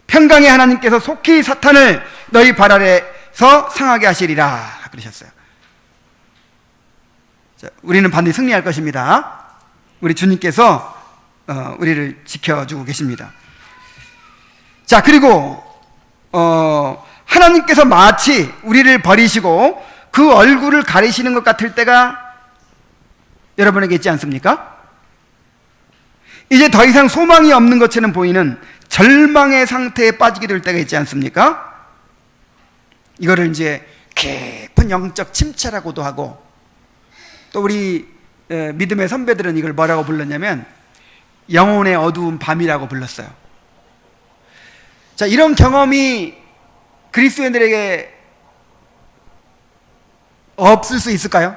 평강의 하나님께서 속히 사탄을 너희 발 아래서 상하게 하시리라 그러셨어요. 자, 우리는 반드시 승리할 것입니다. 우리 주님께서 우리를 지켜주고 계십니다. 자, 그리고 하나님께서 마치 우리를 버리시고 그 얼굴을 가리시는 것 같을 때가 여러분에게 있지 않습니까? 이제 더 이상 소망이 없는 것처럼 보이는 절망의 상태에 빠지게 될 때가 있지 않습니까? 이거를 이제 깊은 영적 침체라고도 하고, 또 우리 믿음의 선배들은 이걸 뭐라고 불렀냐면 영혼의 어두운 밤이라고 불렀어요. 자, 이런 경험이 그리스도인들에게 없을 수 있을까요?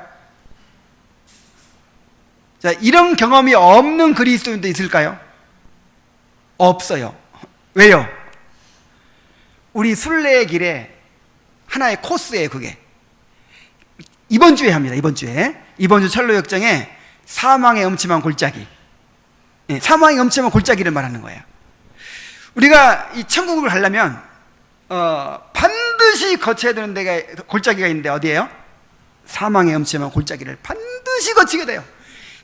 자, 이런 경험이 없는 그리스도인도 있을까요? 없어요. 왜요? 우리 순례의 길에 하나의 코스예요, 그게. 이번 주에 합니다, 이번 주 첼로 역정에 사망의 음침한 골짜기. 사망의 음침한 골짜기를 말하는 거예요. 우리가 이 천국을 가려면 반드시 거쳐야 되는 데가 골짜기가 있는데 어디예요? 사망의 음침한 골짜기를 반드시 거치게 돼요.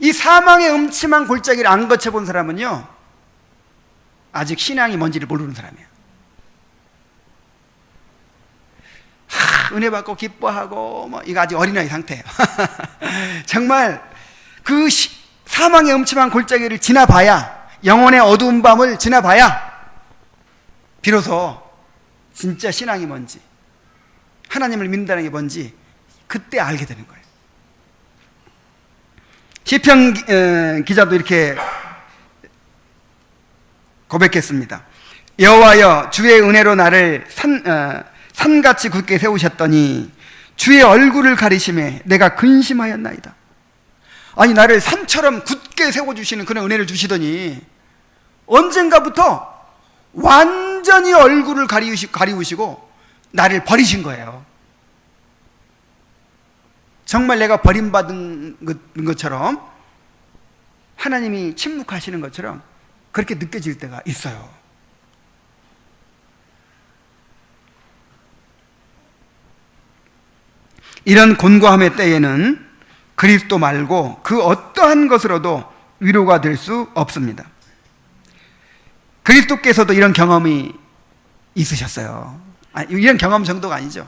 이 사망의 음침한 골짜기를 안 거쳐본 사람은요, 아직 신앙이 뭔지를 모르는 사람이에요. 은혜 받고 기뻐하고 이거 아직 어린아이 상태예요. 정말 그 사망의 음침한 골짜기를 지나봐야, 영혼의 어두운 밤을 지나봐야 비로소 진짜 신앙이 뭔지, 하나님을 믿는다는 게 뭔지 그때 알게 되는 거예요. 시편 기자도 이렇게 고백했습니다. 여호와여, 주의 은혜로 나를 산같이 굳게 세우셨더니 주의 얼굴을 가리심에 내가 근심하였나이다. 아니, 나를 산처럼 굳게 세워주시는 그런 은혜를 주시더니 언젠가부터 완전히 얼굴을 가리우시고 나를 버리신 거예요. 정말 내가 버림받은 것처럼, 하나님이 침묵하시는 것처럼 그렇게 느껴질 때가 있어요. 이런 곤고함의 때에는 그리스도 말고 그 어떠한 것으로도 위로가 될 수 없습니다. 그리스도께서도 이런 경험이 있으셨어요. 이런 경험 정도가 아니죠.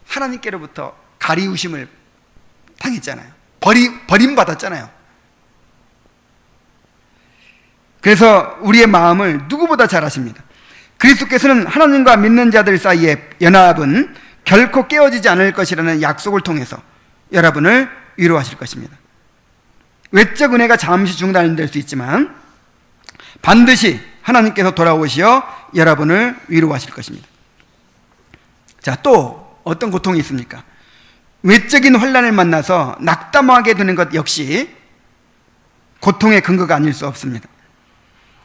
하나님께로부터 가리우심을 당했잖아요. 버림받았잖아요. 그래서 우리의 마음을 누구보다 잘 아십니다. 그리스도께서는 하나님과 믿는 자들 사이의 연합은 결코 깨어지지 않을 것이라는 약속을 통해서 여러분을 위로하실 것입니다. 외적 은혜가 잠시 중단될 수 있지만 반드시 하나님께서 돌아오시어 여러분을 위로하실 것입니다. 자, 또 어떤 고통이 있습니까? 외적인 환난을 만나서 낙담하게 되는 것 역시 고통의 근거가 아닐 수 없습니다.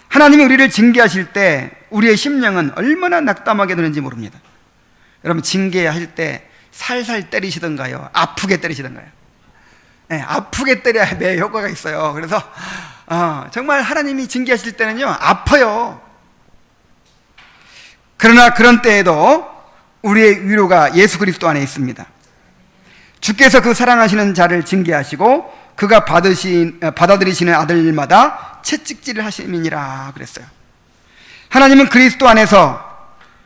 하나님이 우리를 징계하실 때 우리의 심령은 얼마나 낙담하게 되는지 모릅니다. 여러분, 징계할 때 살살 때리시던가요? 아프게 때리시던가요? 네, 아프게 때려야 내 효과가 있어요. 그래서 정말 하나님이 징계하실 때는요, 아파요. 그러나 그런 때에도 우리의 위로가 예수 그리스도 안에 있습니다. 주께서 그 사랑하시는 자를 징계하시고 그가 받아들이시는 아들마다 채찍질을 하심이니라 그랬어요. 하나님은 그리스도 안에서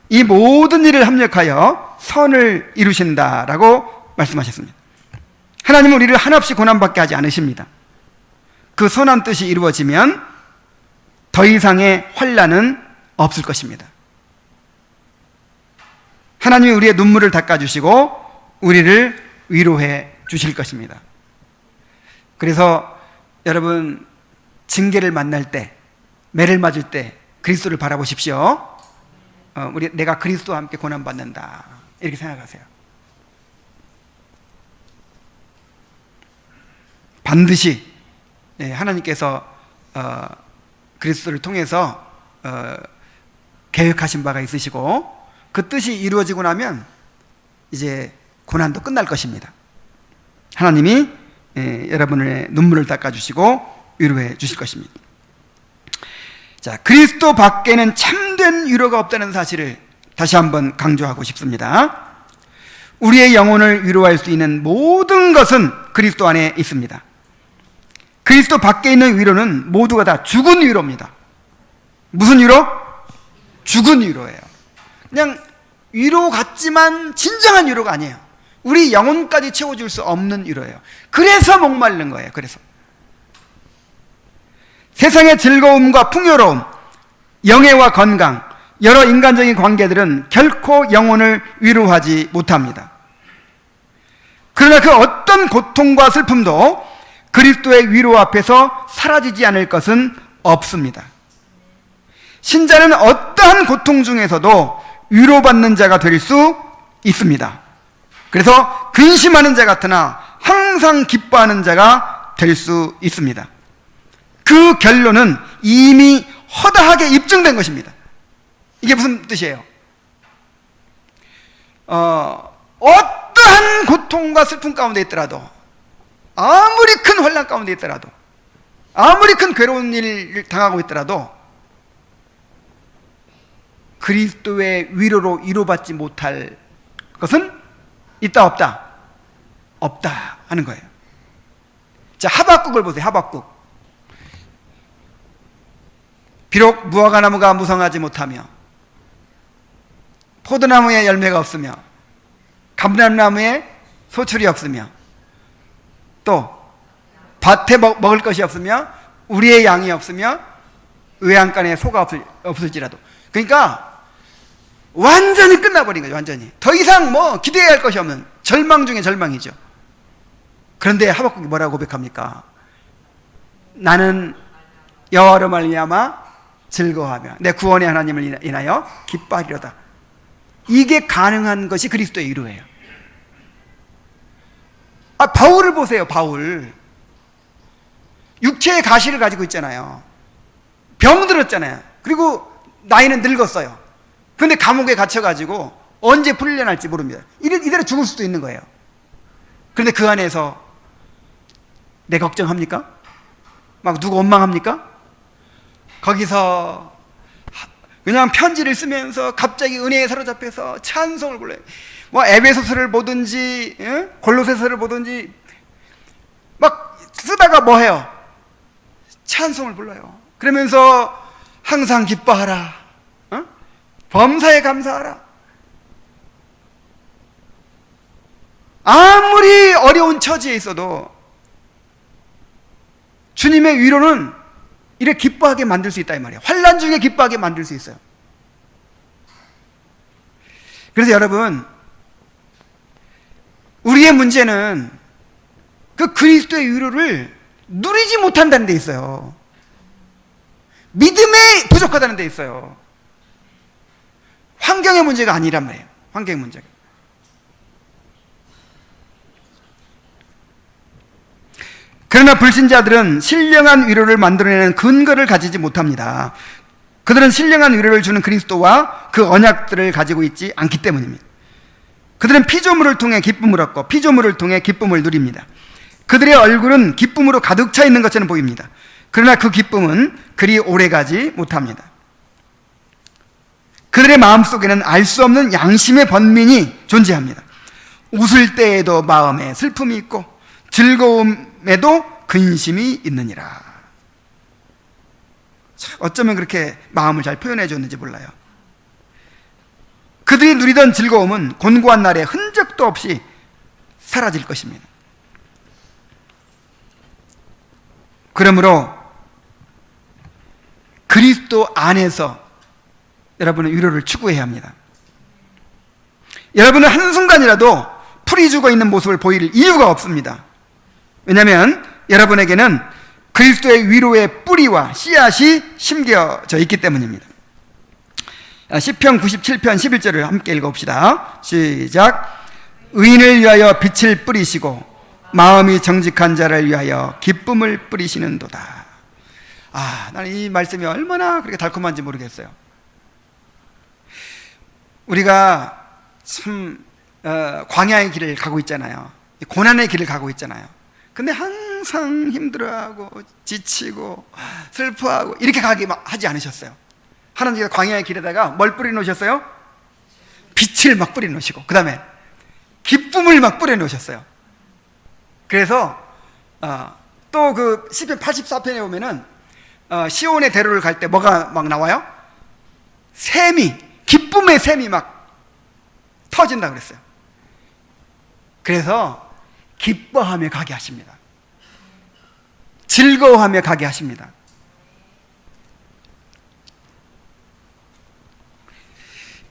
이 모든 일을 합력하여 선을 이루신다라고 말씀하셨습니다. 하나님은 우리를 한없이 고난받게 하지 않으십니다. 그 선한 뜻이 이루어지면 더 이상의 환난은 없을 것입니다. 하나님이 우리의 눈물을 닦아주시고 우리를 위로해 주실 것입니다. 그래서 여러분, 징계를 만날 때, 매를 맞을 때 그리스도를 바라보십시오. 내가 그리스도와 함께 고난받는다, 이렇게 생각하세요. 반드시 하나님께서 그리스도를 통해서 계획하신 바가 있으시고 그 뜻이 이루어지고 나면 이제 고난도 끝날 것입니다. 하나님이 여러분의 눈물을 닦아주시고 위로해 주실 것입니다. 자, 그리스도 밖에는 참된 위로가 없다는 사실을 다시 한번 강조하고 싶습니다. 우리의 영혼을 위로할 수 있는 모든 것은 그리스도 안에 있습니다. 그리스도 밖에 있는 위로는 모두가 다 죽은 위로입니다. 무슨 위로? 죽은 위로예요. 그냥 위로 같지만 진정한 위로가 아니에요. 우리 영혼까지 채워줄 수 없는 위로예요. 그래서 목마른 거예요. 그래서 세상의 즐거움과 풍요로움, 영예와 건강, 여러 인간적인 관계들은 결코 영혼을 위로하지 못합니다. 그러나 그 어떤 고통과 슬픔도 그리스도의 위로 앞에서 사라지지 않을 것은 없습니다. 신자는 어떠한 고통 중에서도 위로받는 자가 될 수 있습니다. 그래서 근심하는 자 같으나 항상 기뻐하는 자가 될 수 있습니다. 그 결론은 이미 허다하게 입증된 것입니다. 이게 무슨 뜻이에요? 어떠한 고통과 슬픔 가운데 있더라도, 아무리 큰 환난 가운데 있더라도, 아무리 큰 괴로운 일을 당하고 있더라도 그리스도의 위로로 위로받지 못할 것은 있다 없다? 없다 하는 거예요. 자, 하박국을 보세요. 하박국. 비록 무화과나무가 무성하지 못하며 포도나무에 열매가 없으며 감람나무에 소출이 없으며 또 밭에 먹을 것이 없으며 우리의 양이 없으며 외양간에 소가 없을지라도, 그러니까 완전히 끝나버린 거죠. 완전히 더 이상 기대해야 할 것이 없는 절망 중에 절망이죠. 그런데 하박국이 뭐라고 고백합니까? 나는 여호와로 말미암아 즐거워하며 내 구원의 하나님을 인하여 기뻐하리로다. 이게 가능한 것이 그리스도의 위로예요. 바울을 보세요. 바울 육체의 가시를 가지고 있잖아요. 병들었잖아요. 그리고 나이는 늙었어요. 그런데 감옥에 갇혀가지고 언제 풀려날지 모릅니다. 이대로 죽을 수도 있는 거예요. 그런데 그 안에서 내 걱정합니까? 막 누구 원망합니까? 거기서 그냥 편지를 쓰면서 갑자기 은혜에 사로잡혀서 찬송을 불러요. 뭐 에베소서를 보든지 골로새서를 보든지 막 쓰다가 뭐 해요? 찬송을 불러요. 그러면서 항상 기뻐하라, 범사에 감사하라. 아무리 어려운 처지에 있어도 주님의 위로는 이렇게 기뻐하게 만들 수 있다 이 말이에요. 환난 중에 기뻐하게 만들 수 있어요. 그래서 여러분, 우리의 문제는 그 그리스도의 위로를 누리지 못한다는 데 있어요. 믿음에 부족하다는 데 있어요. 환경의 문제가 아니란 말이에요. 환경의 문제가. 그러나 불신자들은 신령한 위로를 만들어내는 근거를 가지지 못합니다. 그들은 신령한 위로를 주는 그리스도와 그 언약들을 가지고 있지 않기 때문입니다. 그들은 피조물을 통해 기쁨을 얻고 피조물을 통해 기쁨을 누립니다. 그들의 얼굴은 기쁨으로 가득 차 있는 것처럼 보입니다. 그러나 그 기쁨은 그리 오래가지 못합니다. 그들의 마음속에는 알 수 없는 양심의 번민이 존재합니다. 웃을 때에도 마음에 슬픔이 있고 즐거움에도 근심이 있느니라. 어쩌면 그렇게 마음을 잘 표현해 줬는지 몰라요. 그들이 누리던 즐거움은 곤고한 날에 흔적도 없이 사라질 것입니다. 그러므로 그리스도 안에서 여러분은 위로를 추구해야 합니다. 여러분은 한순간이라도 풀이 죽어 있는 모습을 보일 이유가 없습니다. 왜냐하면 여러분에게는 그리스도의 위로의 뿌리와 씨앗이 심겨져 있기 때문입니다. 시편 97편 11절을 함께 읽어봅시다. 시작. 의인을 위하여 빛을 뿌리시고 마음이 정직한 자를 위하여 기쁨을 뿌리시는도다. 나는 이 말씀이 얼마나 그렇게 달콤한지 모르겠어요. 우리가 참 광야의 길을 가고 있잖아요. 고난의 길을 가고 있잖아요. 근데 항상 힘들어하고 지치고 슬퍼하고 이렇게 가게 하지 않으셨어요. 하나님께서 광야의 길에다가 뭘 뿌려 놓으셨어요? 빛을 막 뿌려 놓으시고 그 다음에 기쁨을 막 뿌려 놓으셨어요. 그래서 또 그 시편 84편에 보면은 시온의 대로를 갈 때 뭐가 막 나와요? 기쁨의 샘이 막 터진다 그랬어요. 그래서 기뻐하며 가게 하십니다. 즐거워하며 가게 하십니다.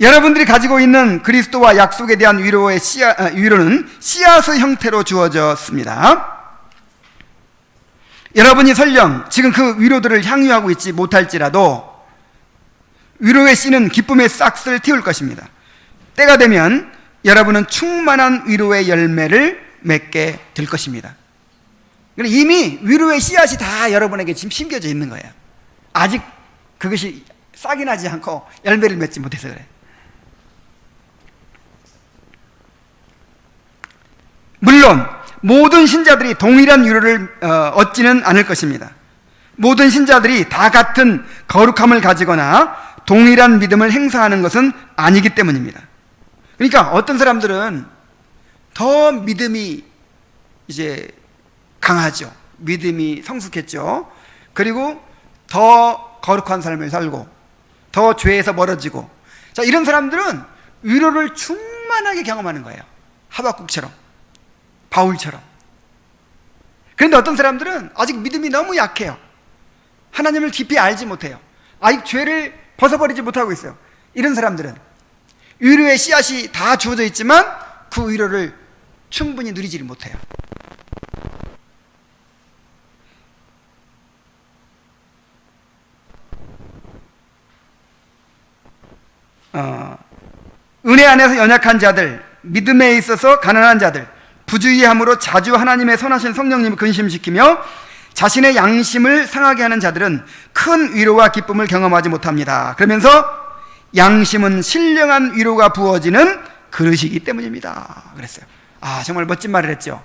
여러분들이 가지고 있는 그리스도와 약속에 대한 위로는 씨앗의 형태로 주어졌습니다. 여러분이 설령 지금 그 위로들을 향유하고 있지 못할지라도 위로의 씨는 기쁨의 싹스를 틔울 것입니다. 때가 되면 여러분은 충만한 위로의 열매를 맺게 될 것입니다. 이미 위로의 씨앗이 다 여러분에게 지금 심겨져 있는 거예요. 아직 그것이 싹이 나지 않고 열매를 맺지 못해서 그래요. 물론 모든 신자들이 동일한 위로를 얻지는 않을 것입니다. 모든 신자들이 다 같은 거룩함을 가지거나 동일한 믿음을 행사하는 것은 아니기 때문입니다. 그러니까 어떤 사람들은 더 믿음이 이제 강하죠. 믿음이 성숙했죠. 그리고 더 거룩한 삶을 살고 더 죄에서 멀어지고, 자, 이런 사람들은 위로를 충만하게 경험하는 거예요. 하박국처럼, 바울처럼. 그런데 어떤 사람들은 아직 믿음이 너무 약해요. 하나님을 깊이 알지 못해요. 아직 죄를 벗어버리지 못하고 있어요. 이런 사람들은 위로의 씨앗이 다 주어져 있지만 그 위로를 충분히 누리지를 못해요. 은혜 안에서 연약한 자들, 믿음에 있어서 가난한 자들, 부주의함으로 자주 하나님의 선하신 성령님을 근심시키며 자신의 양심을 상하게 하는 자들은 큰 위로와 기쁨을 경험하지 못합니다. 그러면서 양심은 신령한 위로가 부어지는 그릇이기 때문입니다. 그랬어요. 정말 멋진 말을 했죠.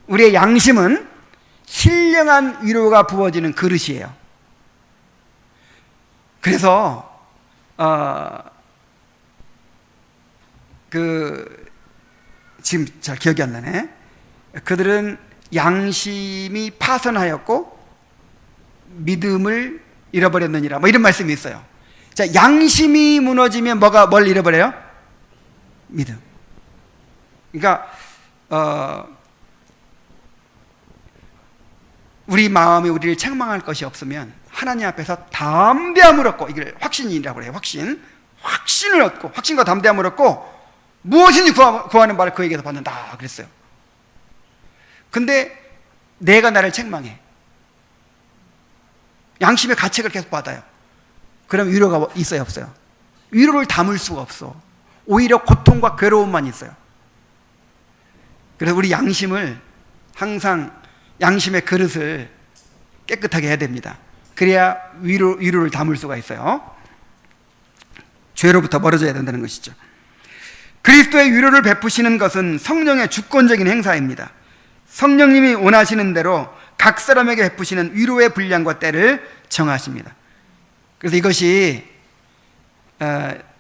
우리의 양심은 신령한 위로가 부어지는 그릇이에요. 그래서 지금 잘 기억이 안 나네. 그들은 양심이 파선하였고 믿음을 잃어버렸느니라, 뭐 이런 말씀이 있어요. 자, 양심이 무너지면 뭘 잃어버려요? 믿음. 그러니까 우리 마음이 우리를 책망할 것이 없으면 하나님 앞에서 담대함을 얻고, 이걸 확신이라고 그래요. 확신을 얻고, 확신과 담대함을 얻고 무엇인지 구하는 바를 그에게서 받는다 그랬어요. 근데 내가 나를 책망해, 양심의 가책을 계속 받아요. 그럼 위로가 있어요, 없어요? 위로를 담을 수가 없어. 오히려 고통과 괴로움만 있어요. 그래서 우리 양심을 항상, 양심의 그릇을 깨끗하게 해야 됩니다. 그래야 위로를 담을 수가 있어요. 죄로부터 멀어져야 된다는 것이죠. 그리스도의 위로를 베푸시는 것은 성령의 주권적인 행사입니다. 성령님이 원하시는 대로 각 사람에게 베푸시는 위로의 분량과 때를 정하십니다. 그래서 이것이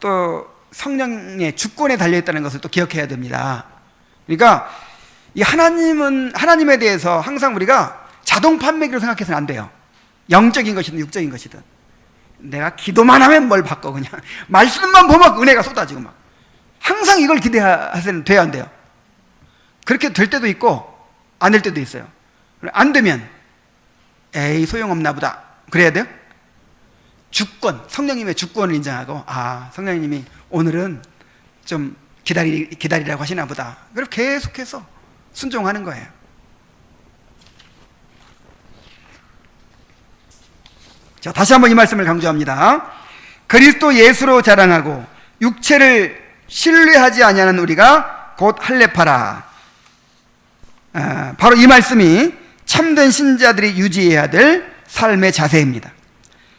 또 성령의 주권에 달려있다는 것을 또 기억해야 됩니다. 그러니까 이 하나님에 대해서 항상 우리가 자동 판매기로 생각해서는 안 돼요. 영적인 것이든 육적인 것이든. 내가 기도만 하면 뭘 받고, 그냥 말씀만 보면 은혜가 쏟아지고 막. 항상 이걸 기대하서는 돼야 안 돼요. 그렇게 될 때도 있고 안 될 때도 있어요. 안 되면 에이 소용없나 보다 그래야 돼요. 주권, 성령님의 주권을 인정하고, 성령님이 오늘은 좀 기다리라고 하시나 보다. 그럼 계속해서 순종하는 거예요. 자, 다시 한번 이 말씀을 강조합니다. 그리스도 예수로 자랑하고 육체를 신뢰하지 아니하는 우리가 곧 할례파라. 바로 이 말씀이 참된 신자들이 유지해야 될 삶의 자세입니다.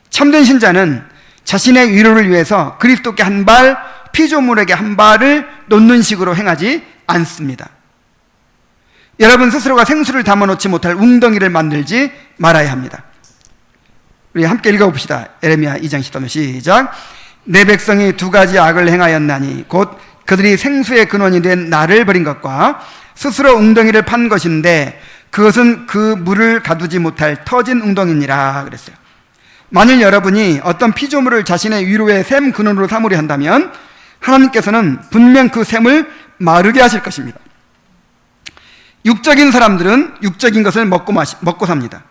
참된 신자는 자신의 위로를 위해서 그리스도께 한 발, 피조물에게 한 발을 놓는 식으로 행하지 않습니다. 여러분 스스로가 생수를 담아놓지 못할 웅덩이를 만들지 말아야 합니다. 우리 함께 읽어봅시다. 에레미야 2장 13절 시작. 내 백성이 두 가지 악을 행하였나니 곧 그들이 생수의 근원이 된 나를 버린 것과 스스로 웅덩이를 판 것인데 그것은 그 물을 가두지 못할 터진 웅덩이니라 그랬어요. 만일 여러분이 어떤 피조물을 자신의 위로의 샘 근원으로 삼으려 한다면 하나님께서는 분명 그 샘을 마르게 하실 것입니다. 육적인 사람들은 육적인 것을 먹고 삽니다.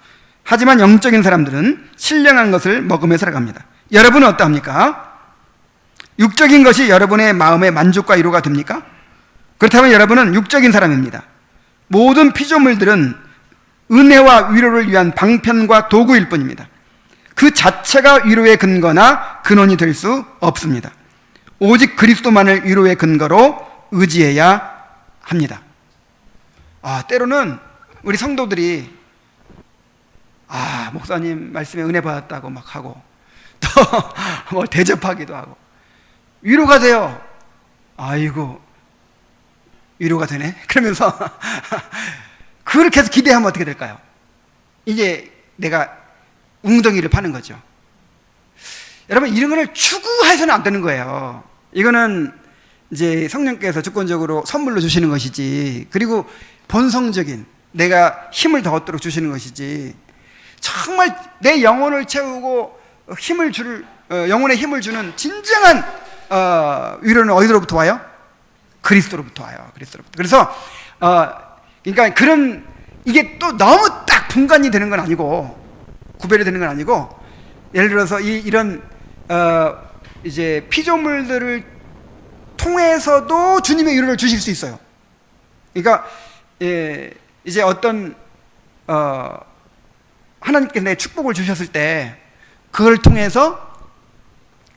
하지만 영적인 사람들은 신령한 것을 먹으며 살아갑니다. 여러분은 어떠합니까? 육적인 것이 여러분의 마음의 만족과 위로가 됩니까? 그렇다면 여러분은 육적인 사람입니다. 모든 피조물들은 은혜와 위로를 위한 방편과 도구일 뿐입니다. 그 자체가 위로의 근거나 근원이 될 수 없습니다. 오직 그리스도만을 위로의 근거로 의지해야 합니다. 때로는 우리 성도들이 목사님 말씀에 은혜 받았다고 막 하고 또 뭐 대접하기도 하고 위로가 돼요. 아이고 위로가 되네 그러면서 그렇게 해서 기대하면 어떻게 될까요? 이제 내가 웅덩이를 파는 거죠. 여러분 이런 거를 추구해서는 안 되는 거예요. 이거는 이제 성령께서 주권적으로 선물로 주시는 것이지, 그리고 본성적인 내가 힘을 더 얻도록 주시는 것이지, 정말 내 영혼을 채우고 영혼에 힘을 주는 진정한 위로는 어디로부터 와요? 그리스도로부터 와요. 그리스도로부터. 그래서 그러니까 이게 또 너무 딱 분간이 되는 건 아니고 구별이 되는 건 아니고, 예를 들어서 이런 이제 피조물들을 통해서도 주님의 위로를 주실 수 있어요. 그러니까 이제 어떤 하나님께서 내 축복을 주셨을 때 그걸 통해서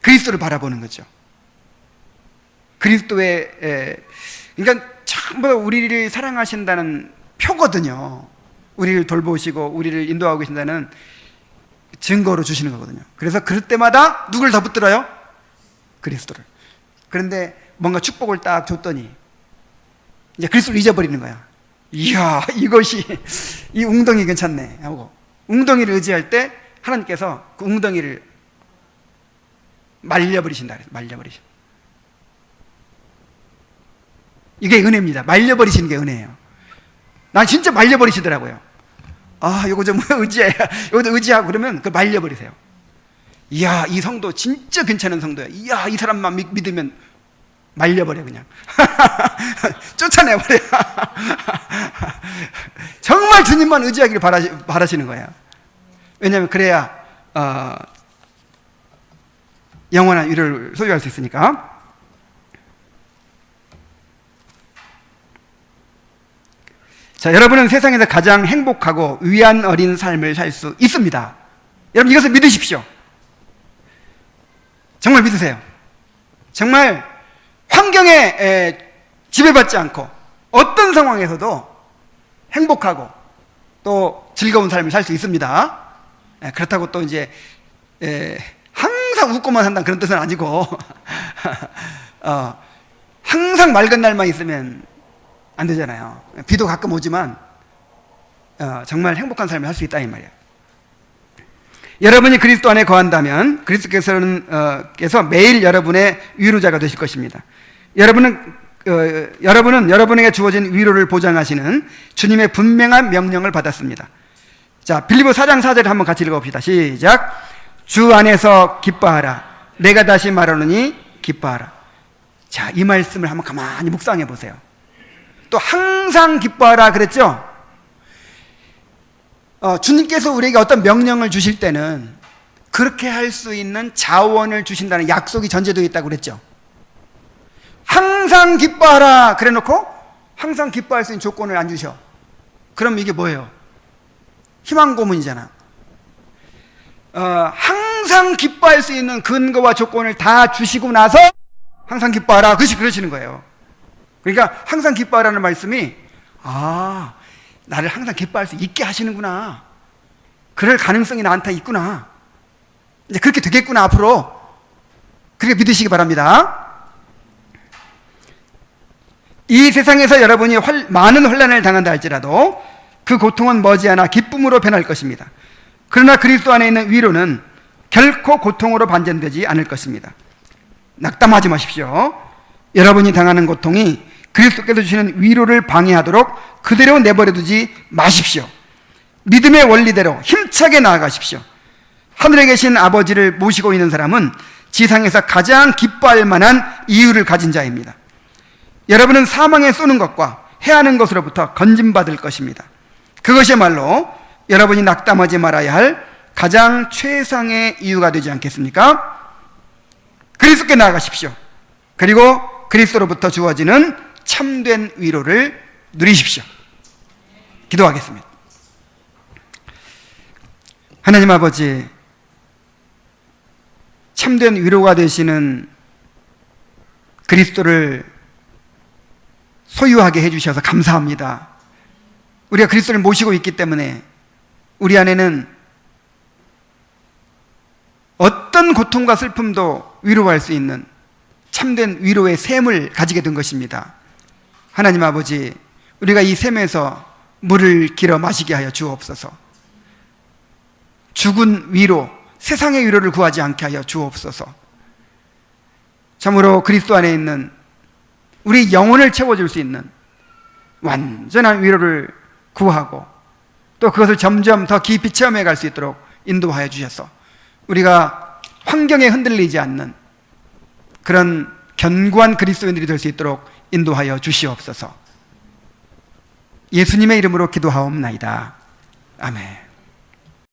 그리스도를 바라보는 거죠. 그리스도의 그러니까 전부 우리를 사랑하신다는 표거든요. 우리를 돌보시고 우리를 인도하고 계신다는 증거로 주시는 거거든요. 그래서 그럴 때마다 누굴 더 붙들어요? 그리스도를. 그런데 뭔가 축복을 딱 줬더니 이제 그리스도를 잊어버리는 거야. 이야, 이것이 이 웅덩이 괜찮네 하고 웅덩이를 의지할 때 하나님께서 그 웅덩이를 말려버리신다. 말려버리신다. 이게 은혜입니다. 말려버리시는 게 은혜예요. 난 진짜 말려버리시더라고요. 아, 요거 좀 의지해. 요것도 의지하고 그러면 그걸 말려버리세요. 이야, 이 성도 진짜 괜찮은 성도야. 이야, 이 사람만 믿으면 말려버려 그냥. 쫓아내버려. 정말 주님만 의지하기를 바라시는 거예요. 왜냐하면 그래야 영원한 위로를 소유할 수 있으니까. 자, 여러분은 세상에서 가장 행복하고 위안 어린 삶을 살 수 있습니다. 여러분 이것을 믿으십시오. 정말 믿으세요. 정말 환경에 지배받지 않고 어떤 상황에서도 행복하고 또 즐거운 삶을 살 수 있습니다. 그렇다고 또 이제 항상 웃고만 산다는 그런 뜻은 아니고 항상 맑은 날만 있으면 안 되잖아요. 비도 가끔 오지만 정말 행복한 삶을 할 수 있다 이 말이에요. 여러분이 그리스도 안에 거한다면 그리스도께서 매일 여러분의 위로자가 되실 것입니다. 여러분은 여러분에게 주어진 위로를 보장하시는 주님의 분명한 명령을 받았습니다. 자, 빌립보 4장 4절을 한번 같이 읽어봅시다. 시작. 주 안에서 기뻐하라. 내가 다시 말하노니 기뻐하라. 자, 이 말씀을 한번 가만히 묵상해 보세요. 또 항상 기뻐하라 그랬죠? 주님께서 우리에게 어떤 명령을 주실 때는 그렇게 할 수 있는 자원을 주신다는 약속이 전제되어 있다고 그랬죠? 항상 기뻐하라 그래 놓고 항상 기뻐할 수 있는 조건을 안 주셔. 그럼 이게 뭐예요? 희망 고문이잖아. 항상 기뻐할 수 있는 근거와 조건을 다 주시고 나서 항상 기뻐하라 그러시는 거예요. 그러니까 항상 기뻐하라는 말씀이 나를 항상 기뻐할 수 있게 하시는구나. 그럴 가능성이 나한테 있구나. 이제 그렇게 되겠구나 앞으로. 그렇게 믿으시기 바랍니다. 이 세상에서 여러분이 많은 환난을 당한다 할지라도 그 고통은 머지않아 기쁨으로 변할 것입니다. 그러나 그리스도 안에 있는 위로는 결코 고통으로 반전되지 않을 것입니다. 낙담하지 마십시오. 여러분이 당하는 고통이 그리스도께서 주시는 위로를 방해하도록 그대로 내버려두지 마십시오. 믿음의 원리대로 힘차게 나아가십시오. 하늘에 계신 아버지를 모시고 있는 사람은 지상에서 가장 기뻐할 만한 이유를 가진 자입니다. 여러분은 사망에 쏘는 것과 해하는 것으로부터 건짐받을 것입니다. 그것이야말로 여러분이 낙담하지 말아야 할 가장 최상의 이유가 되지 않겠습니까? 그리스도께 나아가십시오. 그리고 그리스도로부터 주어지는 참된 위로를 누리십시오. 기도하겠습니다. 하나님 아버지, 참된 위로가 되시는 그리스도를 소유하게 해주셔서 감사합니다. 우리가 그리스도를 모시고 있기 때문에 우리 안에는 어떤 고통과 슬픔도 위로할 수 있는 참된 위로의 샘을 가지게 된 것입니다. 하나님 아버지, 우리가 이 샘에서 물을 길어 마시게 하여 주옵소서. 죽은 위로, 세상의 위로를 구하지 않게 하여 주옵소서. 참으로 그리스도 안에 있는 우리 영혼을 채워줄 수 있는 완전한 위로를 구하고 또 그것을 점점 더 깊이 체험해 갈 수 있도록 인도하여 주셔서 우리가 환경에 흔들리지 않는 그런 견고한 그리스도인들이 될 수 있도록 인도하여 주시옵소서. 예수님의 이름으로 기도하옵나이다. 아멘.